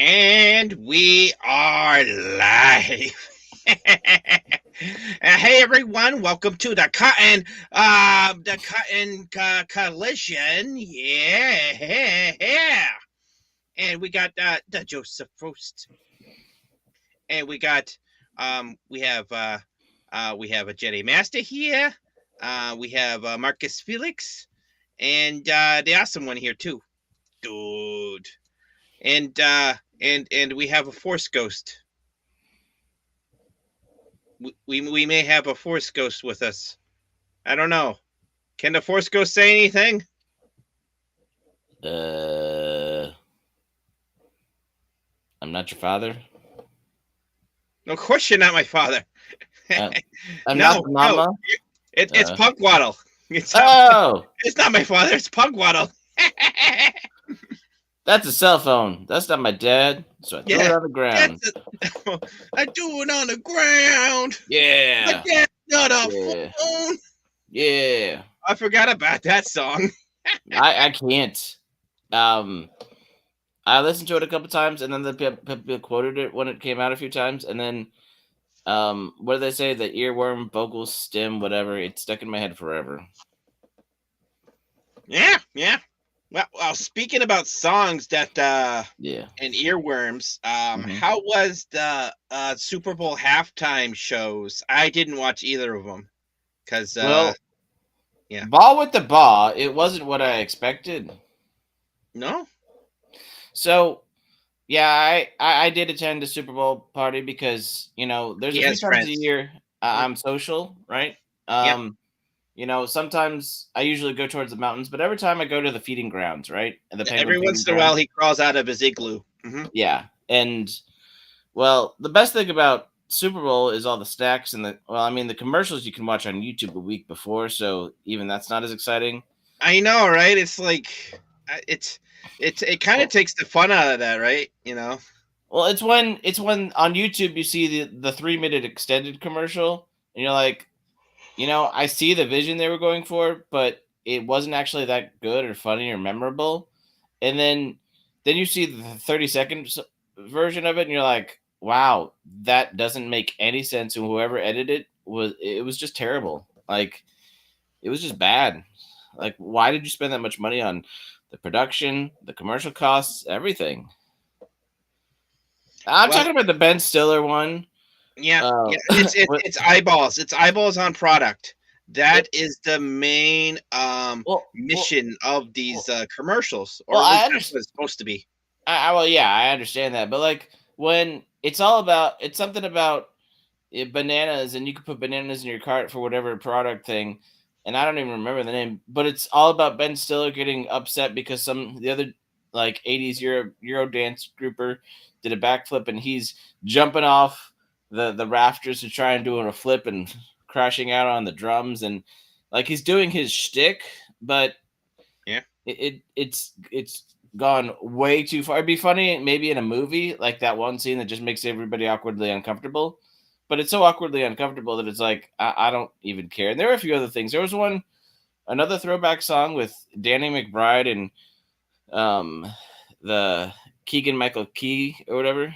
And we are live. Hey everyone, welcome to the cotton collision. Yeah. And we got the Joseph Frost. And we got we have a Jedi Master here. We have Marcus Felix and the awesome one here too. Dude. And we have a Force Ghost. We may have a Force Ghost with us. I don't know. Can the Force Ghost say anything? I'm not your father. No, of course you're not my father. I'm not the mama. No. It's Punk Waddle. It's not my father. It's Punk Waddle. That's a cell phone. That's not my dad. So I threw it on the ground. I threw it on the ground. Yeah. My dad's not a phone. Yeah. I forgot about that song. I can't. I listened to it a couple times, and then the people quoted it when it came out a few times, and then what did they say? The earworm, vocal stem, whatever. It stuck in my head forever. Yeah. Well, speaking about songs that and earworms, how was the Super Bowl halftime shows? I didn't watch either of them because ball with the ball, it wasn't what I expected. No. So yeah, I did attend a Super Bowl party because there's a few times a year I'm social, right? Sometimes I usually go towards the mountains, but every time I go to the feeding grounds, right? Every once in a while, he crawls out of his igloo. Mm-hmm. Yeah, and the best thing about Super Bowl is all the snacks and the commercials you can watch on YouTube a week before, so even that's not as exciting. I know, right? It's like it kind of takes the fun out of that, right? Well, it's when on YouTube you see the 3-minute extended commercial, and you're like, I see the vision they were going for, but it wasn't actually that good or funny or memorable. And then you see the 30-second version of it, and you're like, wow, that doesn't make any sense. And whoever edited it was just terrible. Like, it was just bad. Like, why did you spend that much money on the production, the commercial costs, everything? I'm talking about the Ben Stiller one. Yeah, it's eyeballs. It's eyeballs on product. That is the main mission of these commercials. Or I understand what it's supposed to be. I understand that, but like when it's something about bananas, and you can put bananas in your cart for whatever product thing, and I don't even remember the name, but it's all about Ben Stiller getting upset because the other like 80s Euro dance grouper did a backflip, and he's jumping off the rafters to try and doing a flip and crashing out on the drums, and like he's doing his shtick, but it's gone way too far. It'd be funny maybe in a movie, like that one scene that just makes everybody awkwardly uncomfortable, but it's so awkwardly uncomfortable that it's like I don't even care. And there are a few other things. There was another throwback song with Danny McBride and the Keegan Michael Key or whatever.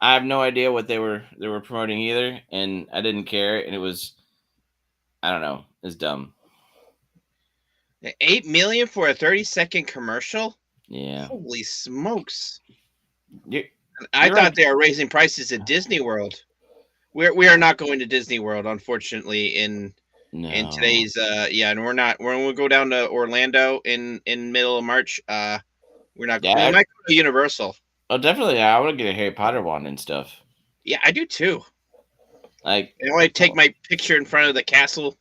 I have no idea what they were promoting either, and I didn't care, and it was, I don't know, it's dumb. $8 million for a 30-second commercial? Yeah. Holy smokes! I thought they were raising prices at Disney World. We are not going to Disney World, unfortunately, in today's and we're not. When we go down to Orlando in middle of March, we're not. We might go to Universal. Oh, definitely. I want to get a Harry Potter one and stuff. Yeah, I do too. Like, I want to take my picture in front of the castle.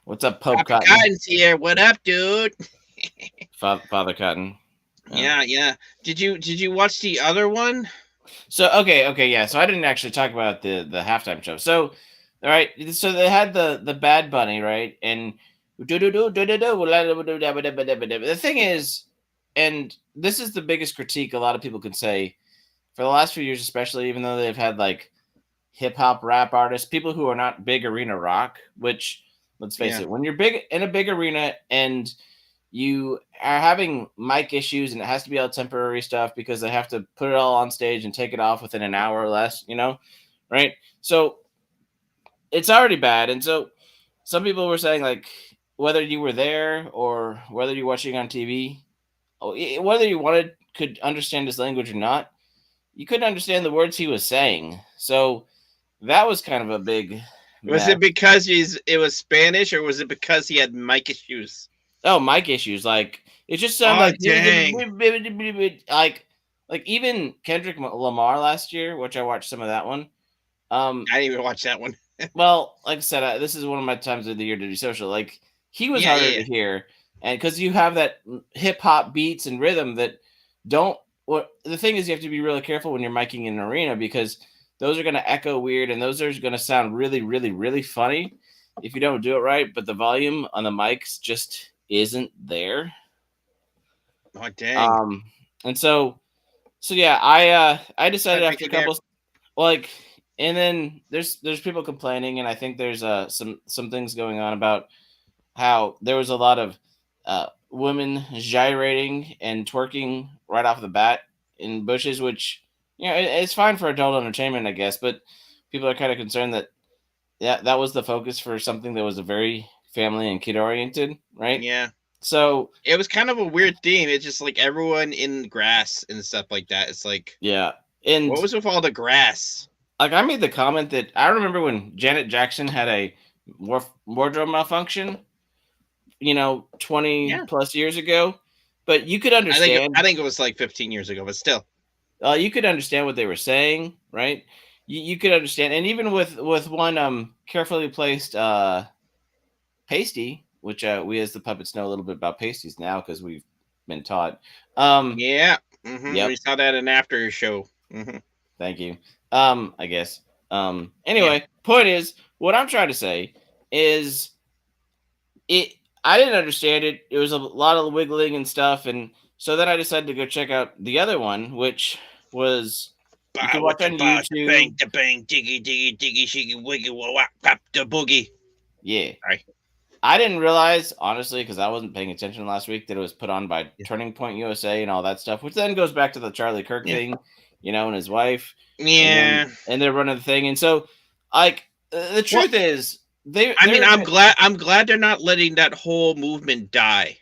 What's up, Pope Cotton? Cotton's here. What up, dude? Father Cotton. Yeah. Did you watch the other one? So okay, yeah. So I didn't actually talk about the halftime show. So, all right. So they had the Bad Bunny, right? And the thing is, and this is the biggest critique a lot of people can say for the last few years, especially, even though they've had like hip hop rap artists, people who are not big arena rock, which, let's face it, when you're big in a big arena and you are having mic issues, and it has to be all temporary stuff because they have to put it all on stage and take it off within an hour or less, right? So it's already bad. And so some people were saying, like, whether you were there or whether you're watching on TV, whether you could understand his language or not, you couldn't understand the words he was saying. So that was kind of a big Was mess. it because it was Spanish, or was it because he had mic issues? Oh, mic issues. Like, it just sounded Oh like dang! like even Kendrick Lamar last year, which I watched some of that one. I didn't even watch that one. Well, like I said, this is one of my times of the year to do social. Like, he was Yeah, harder yeah, to hear, and because you have that hip hop beats and rhythm that don't. What the thing is, you have to be really careful when you're miking in an arena because those are going to echo weird, and those are going to sound really, really, really funny if you don't do it right. But the volume on the mics just isn't there. yeah. Oh dang! Um, and so yeah, I decided Start after a thinking there. couple, like, and then there's people complaining, and I think there's some things going on about how there was a lot of women gyrating and twerking right off the bat in bushes, which it's fine for adult entertainment, I guess, but people are kind of concerned that that was the focus for something that was a very family and kid oriented, right? Yeah, So it was kind of a weird theme. It's just like everyone in grass and stuff like that. It's like, yeah, what and was with all the grass? like I made the comment that I remember when Janet Jackson had a wardrobe malfunction, 20 Yeah, plus years ago, but you could I understand. think it was like 15 years ago, but still. You could understand what they were saying, right? You could understand, and even with one carefully placed pasty, which we as the puppets know a little bit about pasties now because we've been taught. Um, Yeah, yep. we saw that in after show. Thank you. I guess. Yeah. Anyway, point is, what I'm trying to say is it. I didn't understand it. It was a lot of wiggling and stuff, and so then I decided to go check out the other one, which was you Bah, can watch what the on bah, YouTube. the bang, diggy, diggy, diggy, shiggy, wiggy, wah, wah, pop the boogie. Yeah, Sorry. I didn't realize, honestly, because I wasn't paying attention last week, that it was put on by Yeah. Turning Point USA and all that stuff, which then goes back to the Charlie Kirk Yeah. thing, and his wife, Yeah. and they're running the thing, and so like the Well, truth is they I mean, they're I'm glad they're not letting that whole movement die.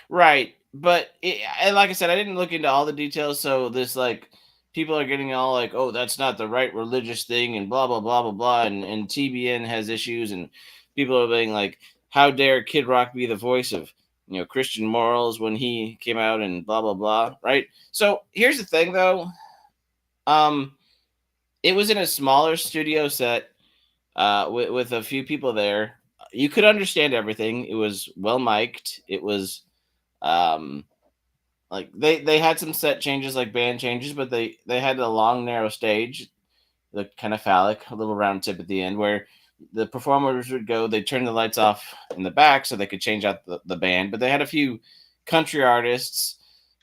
right, but and like I said, I didn't look into all the details, so this like people are getting all like, oh, that's not the right religious thing, and blah blah blah blah blah, and TBN has issues, and people are being like, how dare Kid Rock be the voice of Christian morals when he came out and blah blah blah, right? So here's the thing, though, um, it was in a smaller studio set, with a few people there. You could understand everything. It was well mic'd. It was um like they had some set changes like band changes, but they had a long narrow stage, the kind of phallic, a little round tip at the end where the performers would go. They turn the lights off in the back so they could change out the band. But they had a few country artists.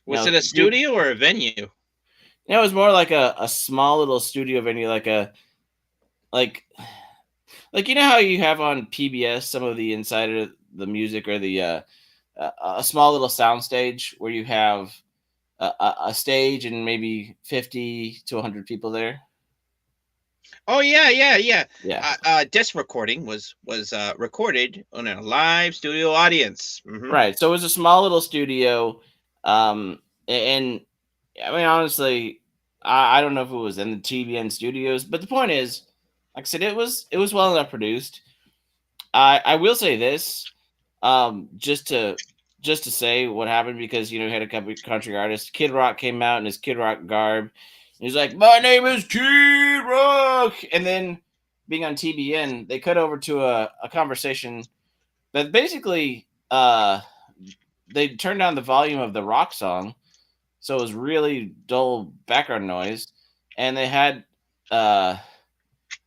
Was it a Do studio or a venue? it was more like a small little studio venue, like a like how you have on PBS some of the inside of the music or the a small little sound stage where you have a stage and maybe 50 to 100 people there. Oh yeah, yeah, yeah. Yeah. This recording was recorded on a live studio audience. Right. So it was a small little studio. And I mean, honestly, I don't know if it was in the TVN studios, but the point is, like I said, it was well enough produced. I will say this, just to say what happened because we had a couple of country artists. Kid Rock came out in his Kid Rock garb. He's like, "My name is Kid Rock," and then being on TBN, they cut over to a conversation that basically they turned down the volume of the rock song, so it was really dull background noise, and they had uh,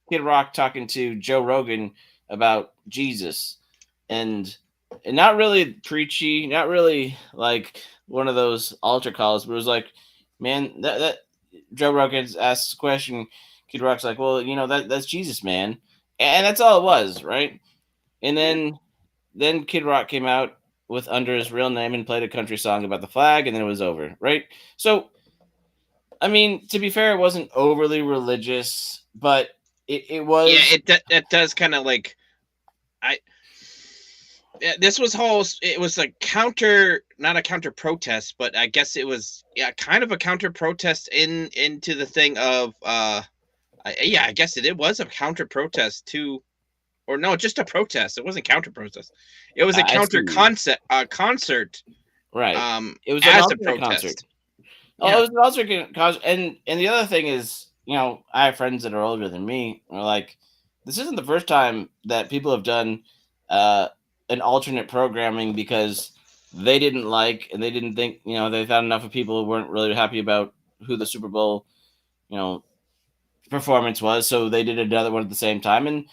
Kid Rock talking to Joe Rogan about Jesus, and not really preachy, not really like one of those altar calls, but it was like, man, that Joe Rogan asks a question, Kid Rock's like, well, that's Jesus, man, and that's all it was, right? And then Kid Rock came out with under his real name and played a country song about the flag, and then it was over, right? So, I mean, to be fair, it wasn't overly religious, but it was. That does kind of like I. This was it was a counter, not a counter protest, but I guess it was kind of a counter protest into the thing of I guess it was a counter protest to, or no, just a protest. It wasn't counter protest. It was a counter concert. Right. It was an as a alternate protest. concert. Oh, it was an alternate concert, and the other thing is, I have friends that are older than me. Are like, this isn't the first time that people have done an alternate programming because they didn't like and they didn't think, they thought enough of people who weren't really happy about who the Super Bowl, performance was, so they did another one at the same time. And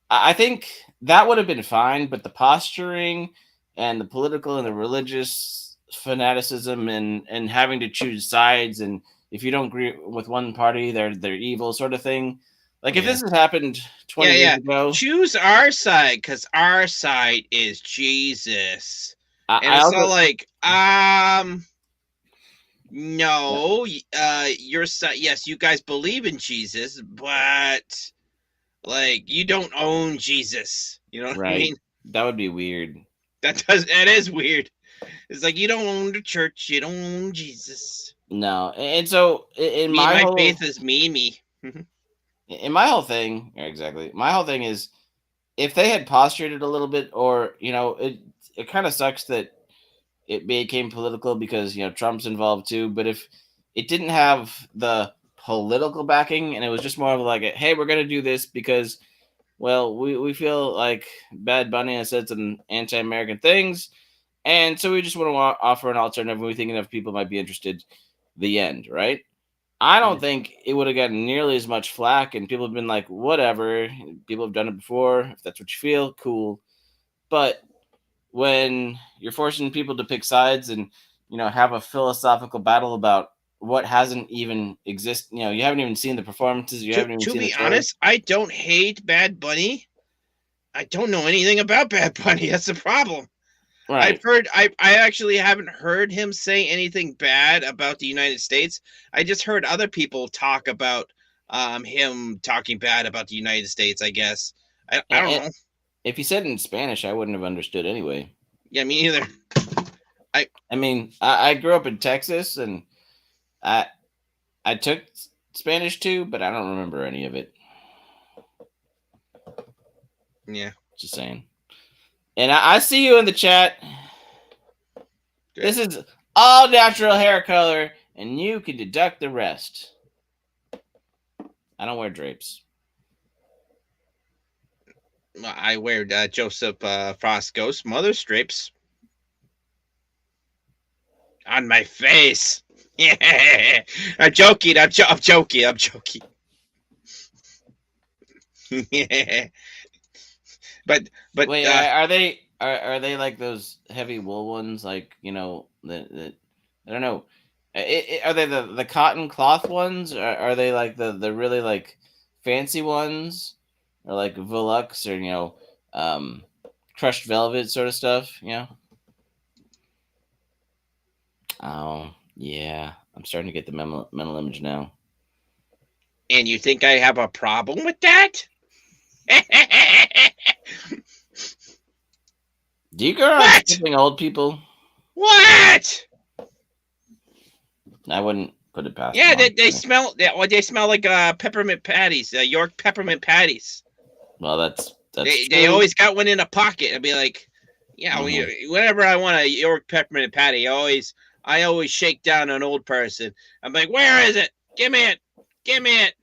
I think that would have been fine, but the posturing and the political and the religious fanaticism and having to choose sides, and if you don't agree with one party, they're evil, sort of thing. Like if this had happened 20 years ago, choose our side because our side is Jesus, and it's all like, no, your side. Yes, you guys believe in Jesus, but like you don't own Jesus. You know what I mean? That would be weird. That is weird. It's like you don't own the church, you don't own Jesus. No, and so in my whole faith is me. In my whole thing, exactly. My whole thing is, if they had postulated a little bit, or it kind of sucks that it became political because Trump's involved too. But if it didn't have the political backing and it was just more of like, hey, we're gonna do this because, well, we feel like Bad Bunny has said some anti-American things, and so we just want to offer an alternative. And we think enough people might be interested. The end, right? I don't think it would have gotten nearly as much flack, and people have been like, whatever. People have done it before. If that's what you feel, cool. But when you're forcing people to pick sides and, have a philosophical battle about what hasn't even existed, you haven't even seen the performances. You haven't even seen the To be honest, I don't hate Bad Bunny. I don't know anything about Bad Bunny. That's the problem. Right. I actually haven't heard him say anything bad about the United States. I just heard other people talk about him talking bad about the United States, I guess. I don't know. If he said it in Spanish, I wouldn't have understood anyway. Yeah, me either. I mean, I grew up in Texas, and I took Spanish too, but I don't remember any of it. Yeah. Just saying. And I see you in the chat. This is all natural hair color, and you can deduct the rest. I don't wear drapes. I wear Joseph Frost Ghost mother's drapes on my face. Yeah, I'm joking. I'm joking. Yeah. But wait, are they like those heavy wool ones? Like the I don't know. Are they the cotton cloth ones? Or are they like the really like fancy ones, or like Velux, or crushed velvet sort of stuff? Oh yeah, I'm starting to get the mental image now. And you think I have a problem with that? Do you go around skipping old people? What? I wouldn't put it past. Yeah, they smell. They smell like peppermint patties, York peppermint patties. Well, that's they always got one in a pocket. I'd be like, yeah, whenever I want a York peppermint patty, I always shake down an old person. I'm like, where is it? Give me it.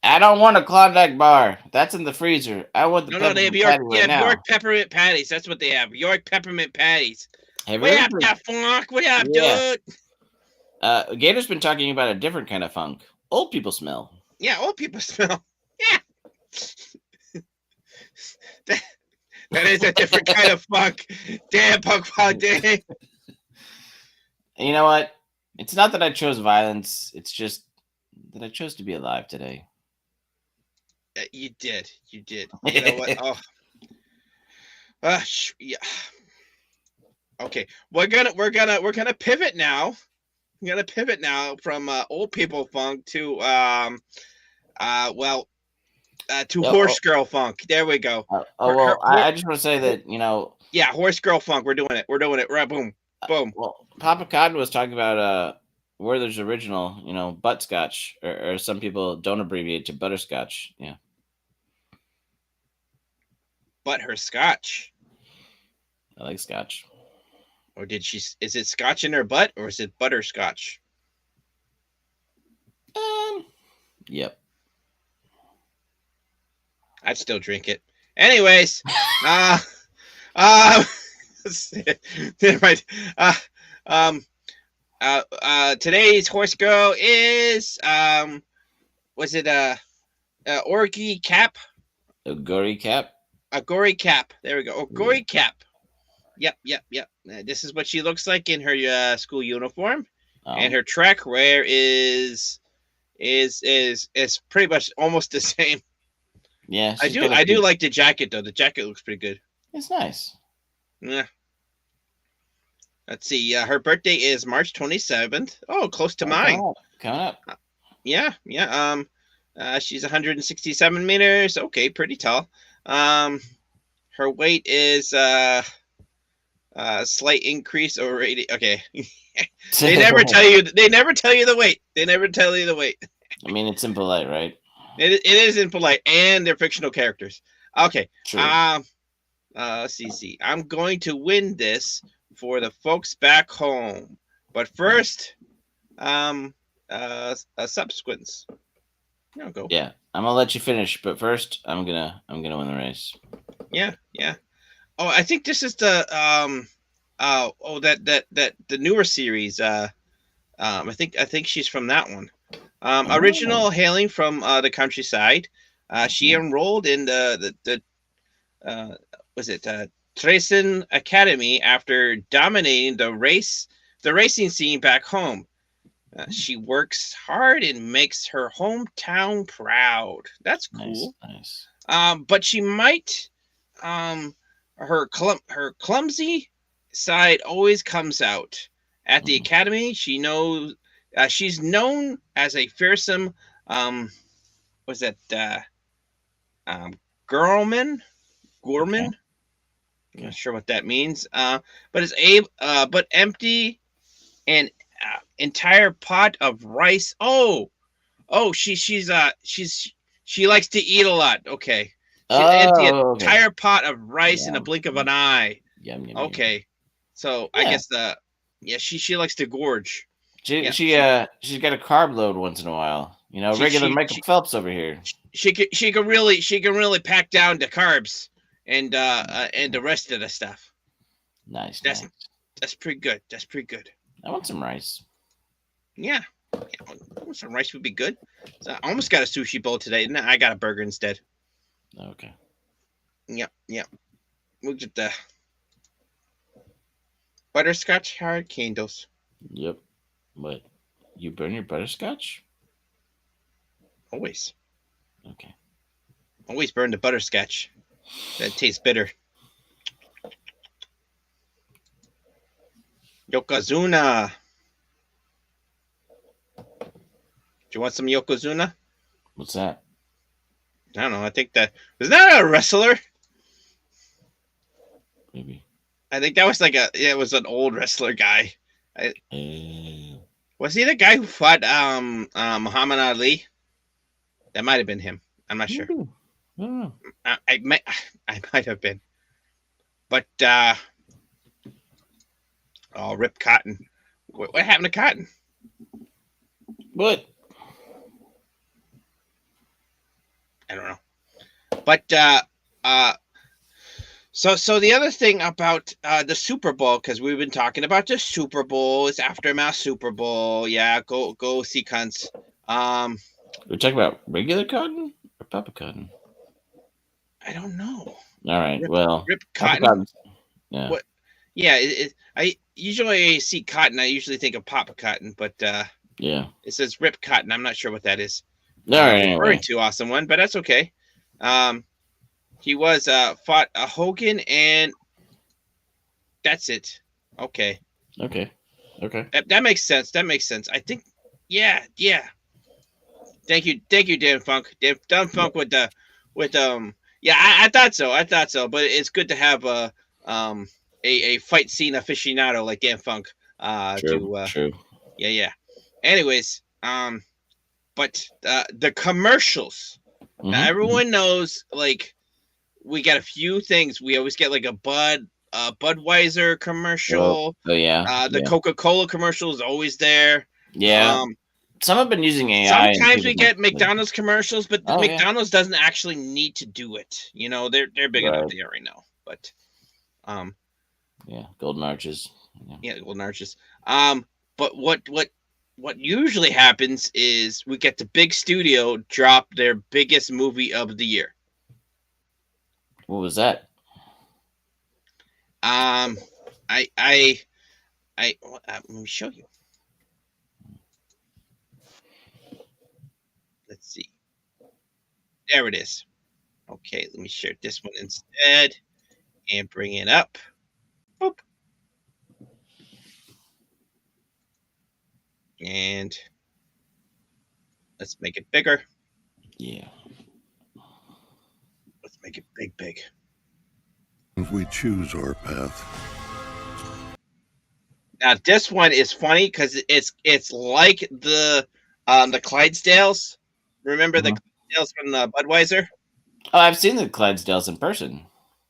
I don't want a Klondike bar. That's in the freezer. I want the they have York peppermint patties. That's what they have. York peppermint patties. Hey, what up, that funk? What up, dude? Gator's been talking about a different kind of funk. Old people smell. Yeah, old people smell. Yeah. that is a different kind of funk. Damn, punk day. You know what? It's not that I chose violence. It's just that I chose to be alive today. You did. You know what? Oh. Yeah. Okay, we're gonna pivot now. We're gonna pivot now from old people funk to to horse girl funk. There we go. I just want to say that yeah, horse girl funk. We're doing it. We're doing it. Right, boom, boom. Well, Papa Cotton was talking about Werther's original, butterscotch, or some people don't abbreviate to butterscotch. Yeah. But her scotch. I like scotch. Or did she? Is it scotch in her butt, or is it butterscotch? Yep. I'd still drink it. Anyways, right. Today's horse girl is was it Orgy Cap? A gory cap. A gory cap. There we go. A gory cap. Yep. This is what she looks like in her school uniform, and her track wear is pretty much almost the same. Yeah, I do like the jacket though. The jacket looks pretty good. It's nice. Yeah. Let's see. Her birthday is March 27th. Oh, close to mine. Coming up. Yeah. She's 167 meters. Okay, pretty tall. Her weight is slight increase over 80. Okay. They never tell you the weight. They never tell you the weight. I mean, it's impolite, right? It is impolite, and they're fictional characters. Okay. True. Let's see. I'm going to win this for the folks back home, but first, subsequents. No, go. Yeah, I'm gonna let you finish, but first, I'm gonna win the race. Yeah. Oh, I think this is the the newer series. I think she's from that one. Original hailing from the countryside. She enrolled in the Tresen Academy after dominating the racing scene back home. She works hard and makes her hometown proud. That's cool. Nice. But she might her clumsy side always comes out. At the academy, she's known as a fearsome Gorman. Okay. I'm not sure what that means. But empty an entire pot of rice. She likes to eat a lot. Okay. She empty an entire pot of rice in a blink of an eye. Yum. Okay. So I guess she likes to gorge. She's got a carb load once in a while. Regular Michael Phelps over here. She can really pack down the carbs and the rest of the stuff. Nice. That's pretty good. I want some rice. Yeah. Some rice would be good. So I almost got a sushi bowl today, and I got a burger instead. Okay. Yep. We'll get the butterscotch hard candles. Yep. What? You burn your butterscotch? Always. Okay. Always burn the butterscotch. That tastes bitter. Yokozuna. Do you want some Yokozuna? What's that? I don't know. I think was that a wrestler? Maybe. I think that was it was an old wrestler guy. Was he the guy who fought Muhammad Ali? That might have been him. I'm not sure. I might have been. But Rip Cotton. What happened to Cotton? What? I don't know. But so the other thing about the Super Bowl, because we've been talking about the Super Bowl, it's Aftermath Super Bowl. Yeah, go see cunts. We're talking about regular cotton or Papa Cotton? I don't know. All right. Rip Cotton. Yeah. What? Yeah. I usually see cotton. I usually think of Papa Cotton, but yeah, it says Rip Cotton. I'm not sure what that is. All right. Anyway. Referring to awesome one, but that's okay. He was fought Hogan, and that's it. Okay. Okay. That makes sense. That makes sense. I think. Yeah. Yeah. Thank you, Dan Funk. Dan Funk with Yeah, I thought so. I thought so. But it's good to have um a fight scene aficionado like Dan Funk. True. To True. Yeah, yeah. Anyways, but the commercials. Now Mm-hmm. everyone knows, like, we got a few things. We always get like a Budweiser Oh, commercial. oh yeah. The Yeah. Coca-Cola commercial is always there. Yeah. Um, Some have been using AI and Sometimes we people get like, McDonald's commercials, but the oh yeah. McDonald's doesn't actually need to do it. You know, they're big enough Right. they already know. But um, Yeah. Golden arches. Yeah. yeah, Golden Arches. But what usually happens is we get the big studio drop their biggest movie of the year. What was that? Um, I I let me show you. Let's see. There it is. Okay, let me share this one instead and bring it up. Boop. And let's make it bigger. Yeah. Let's make it big, big. If we choose our path, Now this one is funny because it's like the Clydesdales. Remember the Clydesdales from the Budweiser? Oh, I've seen the Clydesdales in person.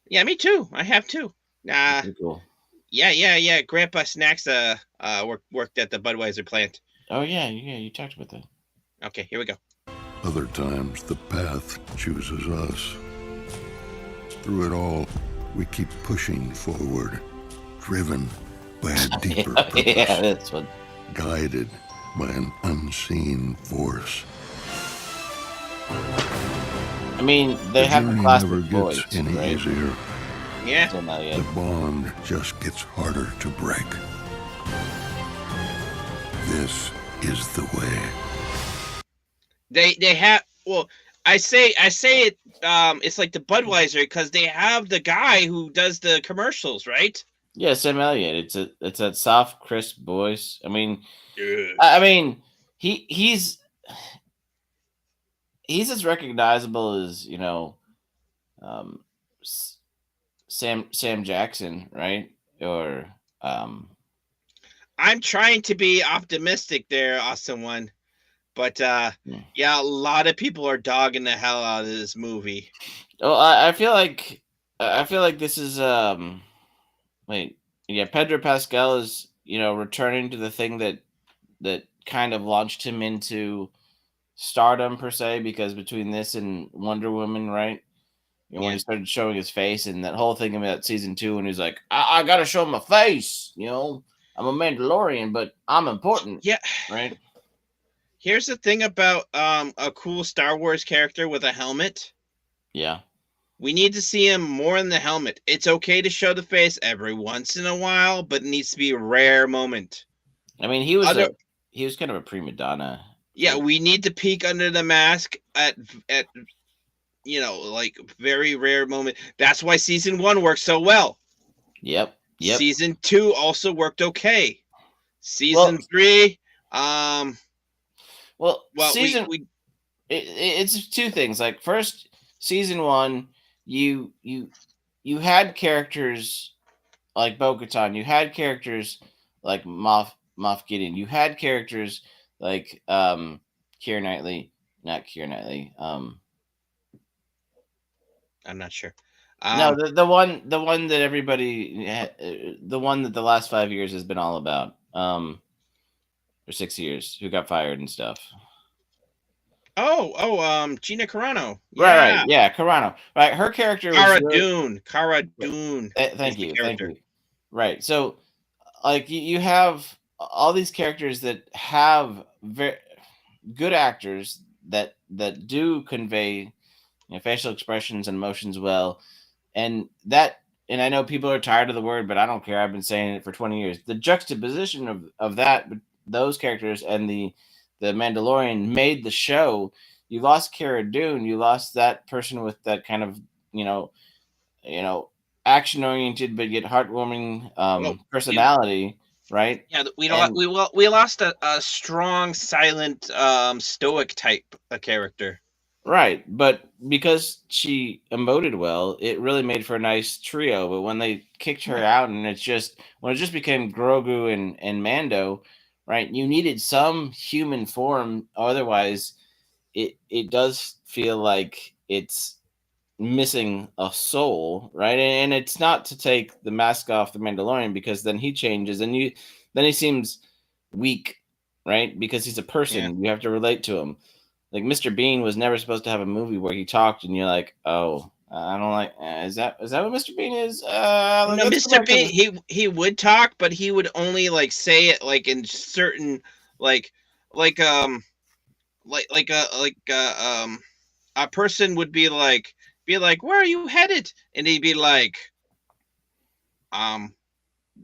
Yeah, me too. I have too. Pretty cool. Yeah. Grandpa Snacks worked at the Budweiser plant. Oh yeah. You talked about that. Okay, here we go. other times the path chooses us. Through it all, we keep pushing forward, driven by a deeper purpose, Yeah, that's one. guided by an unseen force. I mean, they The have the journey classic never boys, gets any right? easier. Yeah. So not yet. The bond just gets harder to break. This is the way. They have, well, I say it, it's like the Budweiser because they have the guy who does the commercials, right? Yeah, Sam Elliott. It's that soft, crisp voice. I mean, Yeah. I mean, he's as recognizable as um, Sam Jackson, right? Or I'm trying to be optimistic there, Awesome One. But yeah, a lot of people are dogging the hell out of this movie. oh, I feel like this is wait, yeah, Pedro Pascal is returning to the thing that kind of launched him into stardom per se, because between this and Wonder Woman, right? When Yeah. he started showing his face and that whole thing about season 2, and he's like, I gotta show my face, I'm a Mandalorian, but I'm important. Yeah. Right? Here's the thing about a cool Star Wars character with a helmet. Yeah. We need to see him more in the helmet. It's okay to show the face every once in a while, but it needs to be a rare moment. I mean, he was kind of a prima donna. Yeah, we need to peek under the mask at like very rare moment. That's why season 1 worked so well. Yep. Season 2 also worked okay. Season 3, season it's two things. Like, first, season 1, you had characters like Bo-Katan, you had characters like Moff Gideon, you had characters like Keira Knightley, not Keira Knightley. I'm not sure. No, the one that everybody, the one that the last 5 years has been all about, or 6 years, who got fired and stuff. Gina Carano. Yeah. Right, yeah, Carano. Right, her character Cara was Cara Dune. Thank you. Right, so like you have all these characters that have very good actors that do convey facial expressions and emotions well, and I know people are tired of the word, but I don't care. I've been saying it for 20 years. The juxtaposition of those characters and the Mandalorian made the show. You lost Cara Dune. You lost that person with that kind of action oriented but yet heartwarming Well, personality, right? yeah, And we lost a strong, silent, stoic type of character. right, but because she emoted well, it really made for a nice trio. But when they kicked her out, and when it just became Grogu and Mando, right? You needed some human form, otherwise, it does feel like it's missing a soul, right? And it's not to take the mask off the Mandalorian, because then he changes, and then he seems weak, right? Because he's a Yeah. person, you have to relate to him. Like Mr. Bean was never supposed to have a movie where he talked, and you're like, oh, I don't like. Is that what Mr. Bean is? No, Let's go Mr. back to Bean, he would talk, but he would only like say it like in certain like like a person would be like where are you headed, and he'd be like um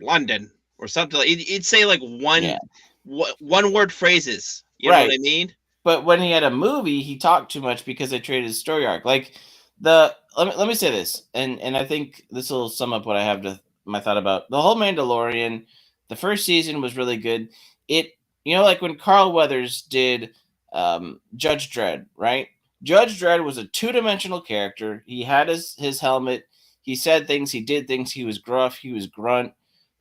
London or something. He'd say like yeah, one word phrases. You know what right. I mean? But when he had a movie, he talked too much because they traded his story arc. Like let me say this, and I think this will sum up what I have to my thought about the whole Mandalorian. The first season was really good. It like when Carl Weathers did Judge Dredd, right? Judge Dredd was a two-dimensional character. He had his helmet. He said things. He did things. He was gruff. He was grunt.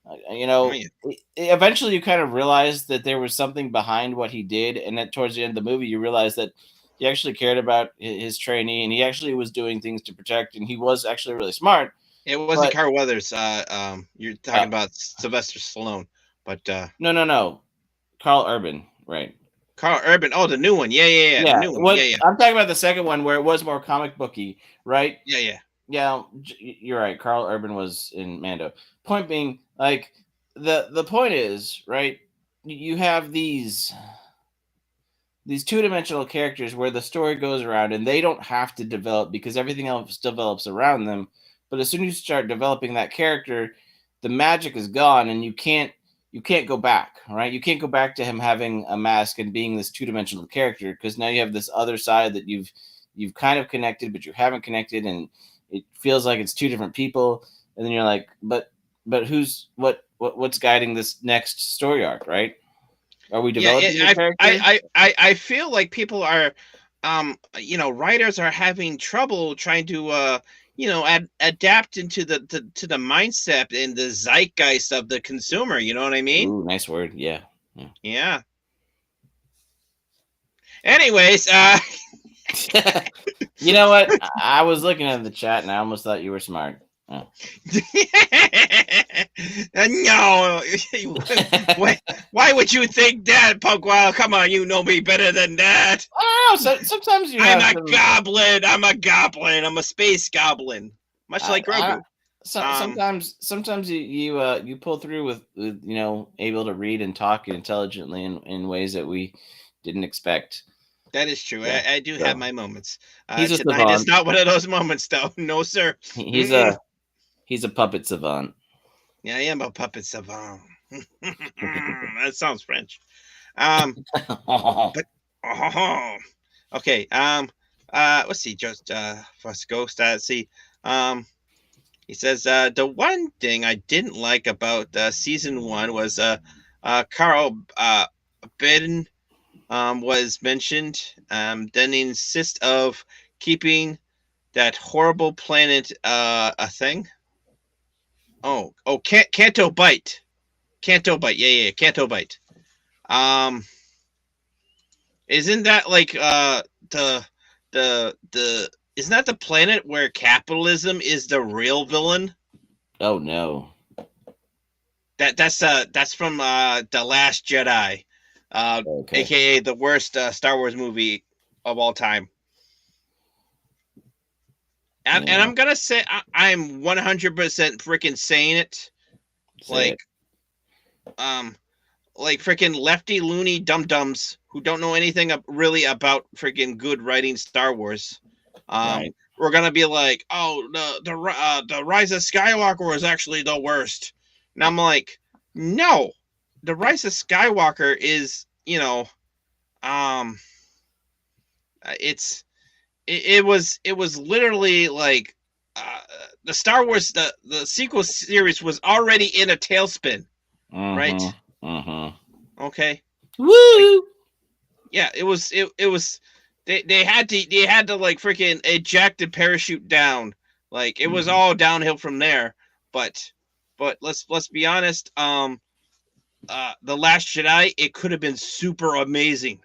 Oh, yeah. Eventually you kind of realize that there was something behind what he did, and that towards the end of the movie you realize that he actually cared about his trainee, and he actually was doing things to protect, and he was actually really smart. It wasn't But Carl Weathers. You're uh, talking about Sylvester Stallone, but no, Carl Urban, right? Carl Urban. Oh, the new one. Yeah, the Yeah, new one. what Yeah. I'm talking about, the second one where it was more comic booky, right? Yeah. Yeah, you're right. Carl Urban was in Mando. Point being, like the point is, right? You have these two-dimensional characters where the story goes around and they don't have to develop because everything else develops around them. But as soon as you start developing that character, the magic is gone, and you can't go back, right? You can't go back to him having a mask and being this two-dimensional character, because now you have this other side that you've kind of connected but you haven't connected, and it feels like it's two different people. And then you're like, but what's guiding this next story arc, right? Are we Yeah, developing a character? I feel like people are, writers are having trouble trying to, adapt into to the mindset and the zeitgeist of the consumer. You know what I mean? Ooh, nice word. Yeah. Yeah. Yeah. Anyways, You know what? I was looking at the chat and I almost thought you were smart. Oh. no, why would you think that, Punk? Well, come on, you know me better than that. I don't know. Sometimes you have I'm a goblin. I'm a goblin. I'm a space goblin, much like Grogu. Sometimes you pull through with able to read and talk intelligently in ways that we didn't expect. That is true. Yeah, I do have my moments. He's a Tonight savant. is not one of those moments, though. No, sir. He's a puppet savant. Yeah, I am a puppet savant. That sounds French. But okay. Let's see. Just first ghost. See. He says the one thing I didn't like about season 1 was Carl Ben was mentioned. Then he insists of keeping that horrible planet a thing. Canto Bite. Yeah, Canto Bite. Isn't that like the isn't that the planet where capitalism is the real villain? Oh no. That's from The Last Jedi. Okay. AKA the worst Star Wars movie of all time. And I'm gonna say I'm 100% freaking saying it. Like freaking lefty loony dum-dums who don't know anything really about freaking good writing Star Wars. Right. We're gonna be like, oh, the Rise of Skywalker was actually the worst. And I'm like, no, the Rise of Skywalker is, it was literally like the Star Wars the sequel series was already in a tailspin, right? Okay. Woo! Yeah, it was they had to like freaking eject and parachute down. Like it was all downhill from there. But let's be honest, The Last Jedi, it could have been super amazing.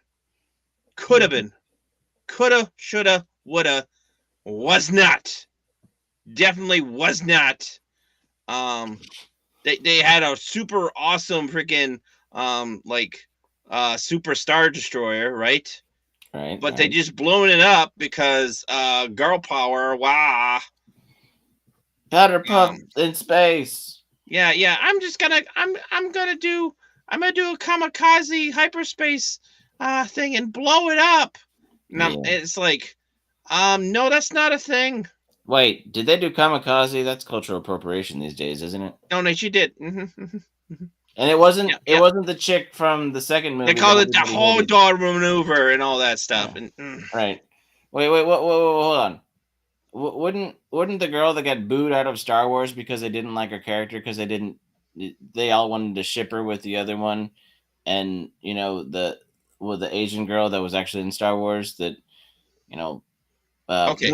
Could have been. Coulda, shoulda, woulda, was not. Definitely was not. They had a super awesome freaking super Star Destroyer, right? Right. But they just blown it up because girl power. Wow. Powder puff in space. Yeah. I'm gonna do a kamikaze hyperspace thing and blow it up. And it's like, no, that's not a thing. Wait, did they do kamikaze? That's cultural appropriation these days, isn't it? No, she did. And it wasn't wasn't the chick from the second movie. They called it the whole door maneuver and all that stuff. Yeah. And right. Wait, hold on. Wouldn't the girl that got booed out of Star Wars because they didn't like her character because they all wanted to ship her with the other one, and the Asian girl that was actually in Star Wars that okay.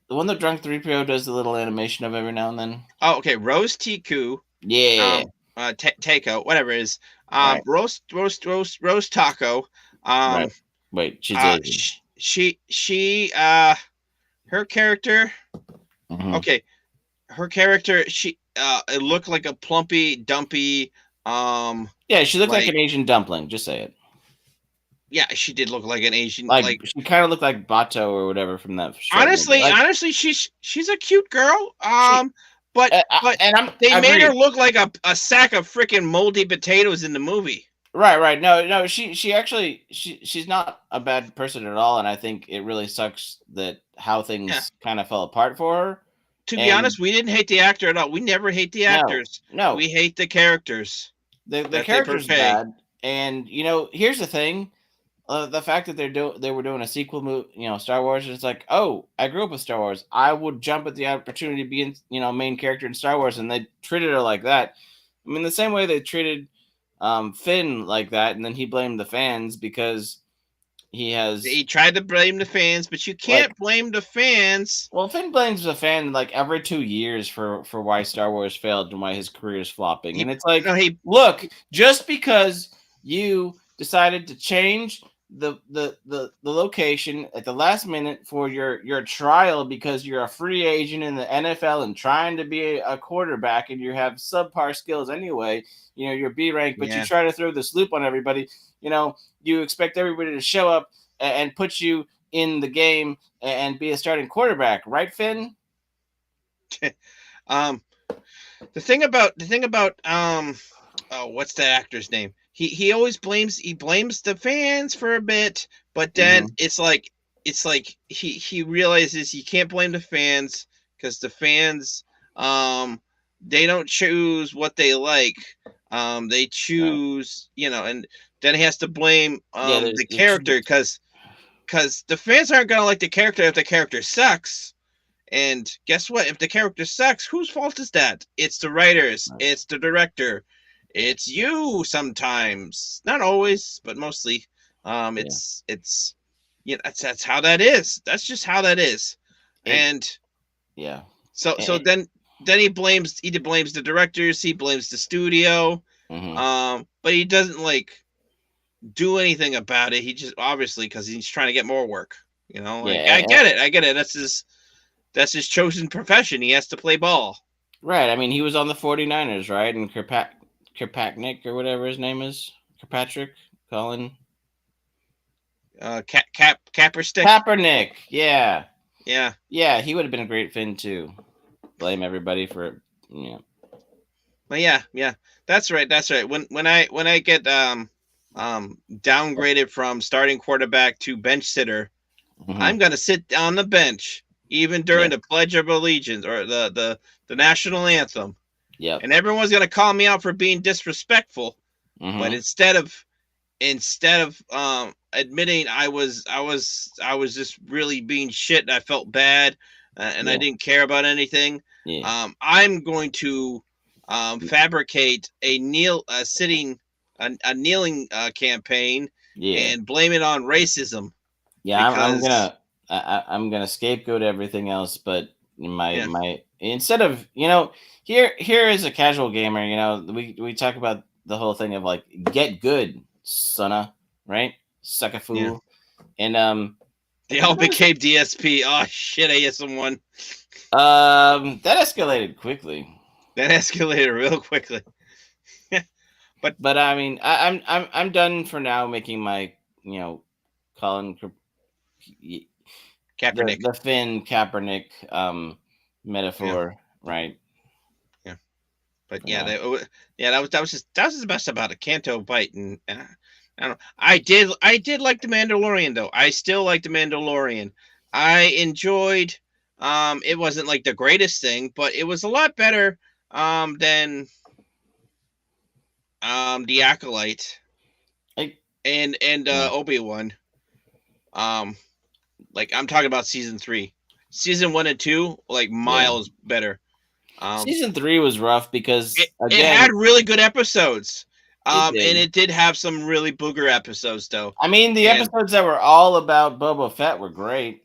The one that Drunk 3PO does the little animation of every now and then. Oh, okay. Rose Tiku. Yeah. Taco, whatever it is. Right. Roast Taco. Right. Wait, she's Asian. She her character. Okay, her character. It looked like a plumpy, dumpy. Yeah, she looked like an Asian dumpling. Just say it. Yeah, she did look like an Asian. Like she kind of looked like Bato or whatever from that show. Honestly, she's a cute girl. But they made her look like a sack of freaking moldy potatoes in the movie. Right. No. She actually she's not a bad person at all, and I think it really sucks that how things kind of fell apart for her. To be honest, we didn't hate the actor at all. We never hate the actors. No. We hate the characters. The character's bad. And here's the thing. The fact that they were doing a sequel movie, Star Wars, it's like, oh, I grew up with Star Wars. I would jump at the opportunity to be in, main character in Star Wars, and they treated her like that. I mean, the same way they treated Finn like that, and then he blamed the fans because he tried to blame the fans, but you can't blame the fans. Well, Finn blames the fan like every 2 years for why Star Wars failed and why his career is flopping, and it's like, look, just because you decided to change the location at the last minute for your trial because you're a free agent in the NFL and trying to be a quarterback and you have subpar skills anyway, you're B rank, but you try to throw this loop on everybody, you expect everybody to show up and put you in the game and be a starting quarterback, right, Finn? The thing about what's that actor's name? He always blames the fans for a bit, but then it's like he realizes he can't blame the fans because the fans they don't choose what they like. They choose, and then he has to blame the character because the fans aren't gonna like the character if the character sucks. And guess what? If the character sucks, whose fault is that? It's the writers, it's the director. It's you sometimes, not always, but mostly. That's how that is. That's just how that is. So then he blames the directors, he blames the studio, but he doesn't do anything about it. He just obviously because he's trying to get more work. I get it. That's his chosen profession. He has to play ball. Right. I mean, he was on the 49ers, right? And Kirkpatrick or whatever his name is. Kirkpatrick, Colin. Kaepernick. Yeah. Yeah. Yeah, he would have been a great Finn too. Blame everybody for it. Yeah. But yeah. That's right. When I get downgraded from starting quarterback to bench sitter, I'm gonna sit on the bench even during the Pledge of Allegiance or the national anthem. Yeah. And everyone's gonna call me out for being disrespectful. But instead of admitting I was just really being shit and I felt bad, and I didn't care about anything. Yeah. I'm going to fabricate a kneeling campaign Yeah. and blame it on racism. Yeah, Because I'm gonna scapegoat everything else, but yeah, my instead of here is a casual gamer. We talk about the whole thing of like get good, sonna, right? Suck a yeah, fool, and they all became DSP. Oh shit! I hit someone. that escalated quickly. That escalated real quickly. But I mean, I'm done for now making my Colin Kaepernick. the Finn Kaepernick Yeah, metaphor, right? yeah. But yeah, Yeah. that was the best about a Canto bite, and I don't know. I did like the Mandalorian though. I still like the Mandalorian. I enjoyed. It wasn't like the greatest thing, but it was a lot better than the Acolyte Like, and yeah. Obi-Wan. Um, like I'm talking about season 3, season 1 and 2, like Yeah. miles better. Season 3 was rough because It had again, really good episodes. it And did. it did have some really booger episodes though. I mean, the And episodes that were all about Boba Fett were great.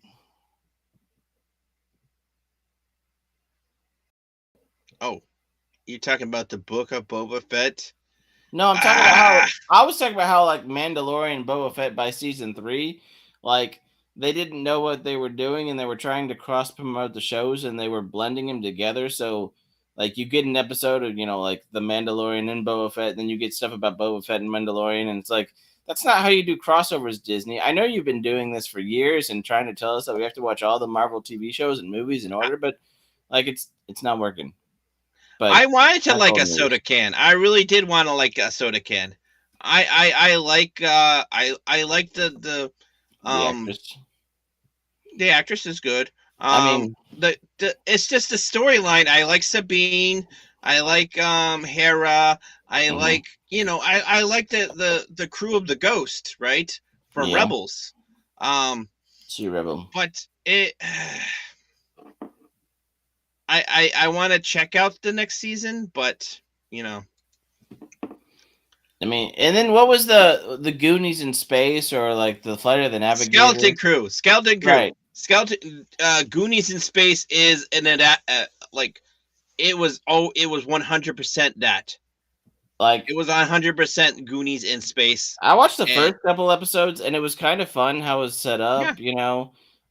oh, you're talking about the book of Boba Fett? No, I'm talking about Ah, how I was talking about how like Mandalorian Boba Fett by season 3, like they didn't know what they were doing and they were trying to cross promote the shows and they were blending them together. So like you get an episode of like the Mandalorian and Boba Fett, then you get stuff about Boba Fett and Mandalorian, and it's like that's not how you do crossovers, Disney. I know you've been doing this for years and trying to tell us that we have to watch all the Marvel TV shows and movies in order, but like it's not working. But I wanted to that's like old a news. soda can. I really did want to like a soda can. I like I like The um actress. the actress is good. I mean, The it's just the storyline. I like Sabine. I like Hera. I mhm, like I like the crew of the Ghost, right? From yeah, Rebels. she rebel. But it I want to check out the next season, but you know, I mean, and then what was the Goonies in space or like the Flight of the Navigator? Skeleton Crew, Right. Skeleton Goonies in Space is like it was 100% that. Like It was 100% Goonies in Space, I watched the and first couple episodes and it was kind of fun how it was set yeah, up.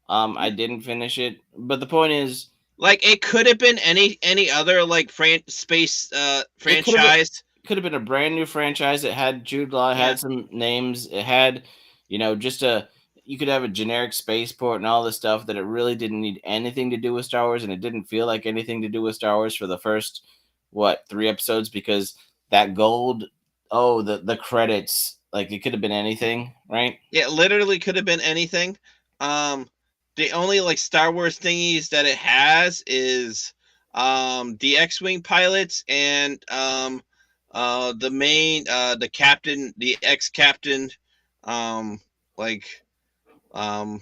I yeah. didn't finish it, but the point is, Like it could have been any other like space it franchise. could have been a brand new franchise. It had Jude Law, it Yeah, had some names, it had, just you could have a generic spaceport and all this stuff that it really didn't need anything to do with Star Wars, and it didn't feel like anything to do with Star Wars for the first 3 episodes because that gold, oh, the credits, like it could have been anything, right? yeah, literally could have been anything. Um, the only like Star Wars thingies that it has is the X-wing pilots and the main the captain, the ex-captain, um like um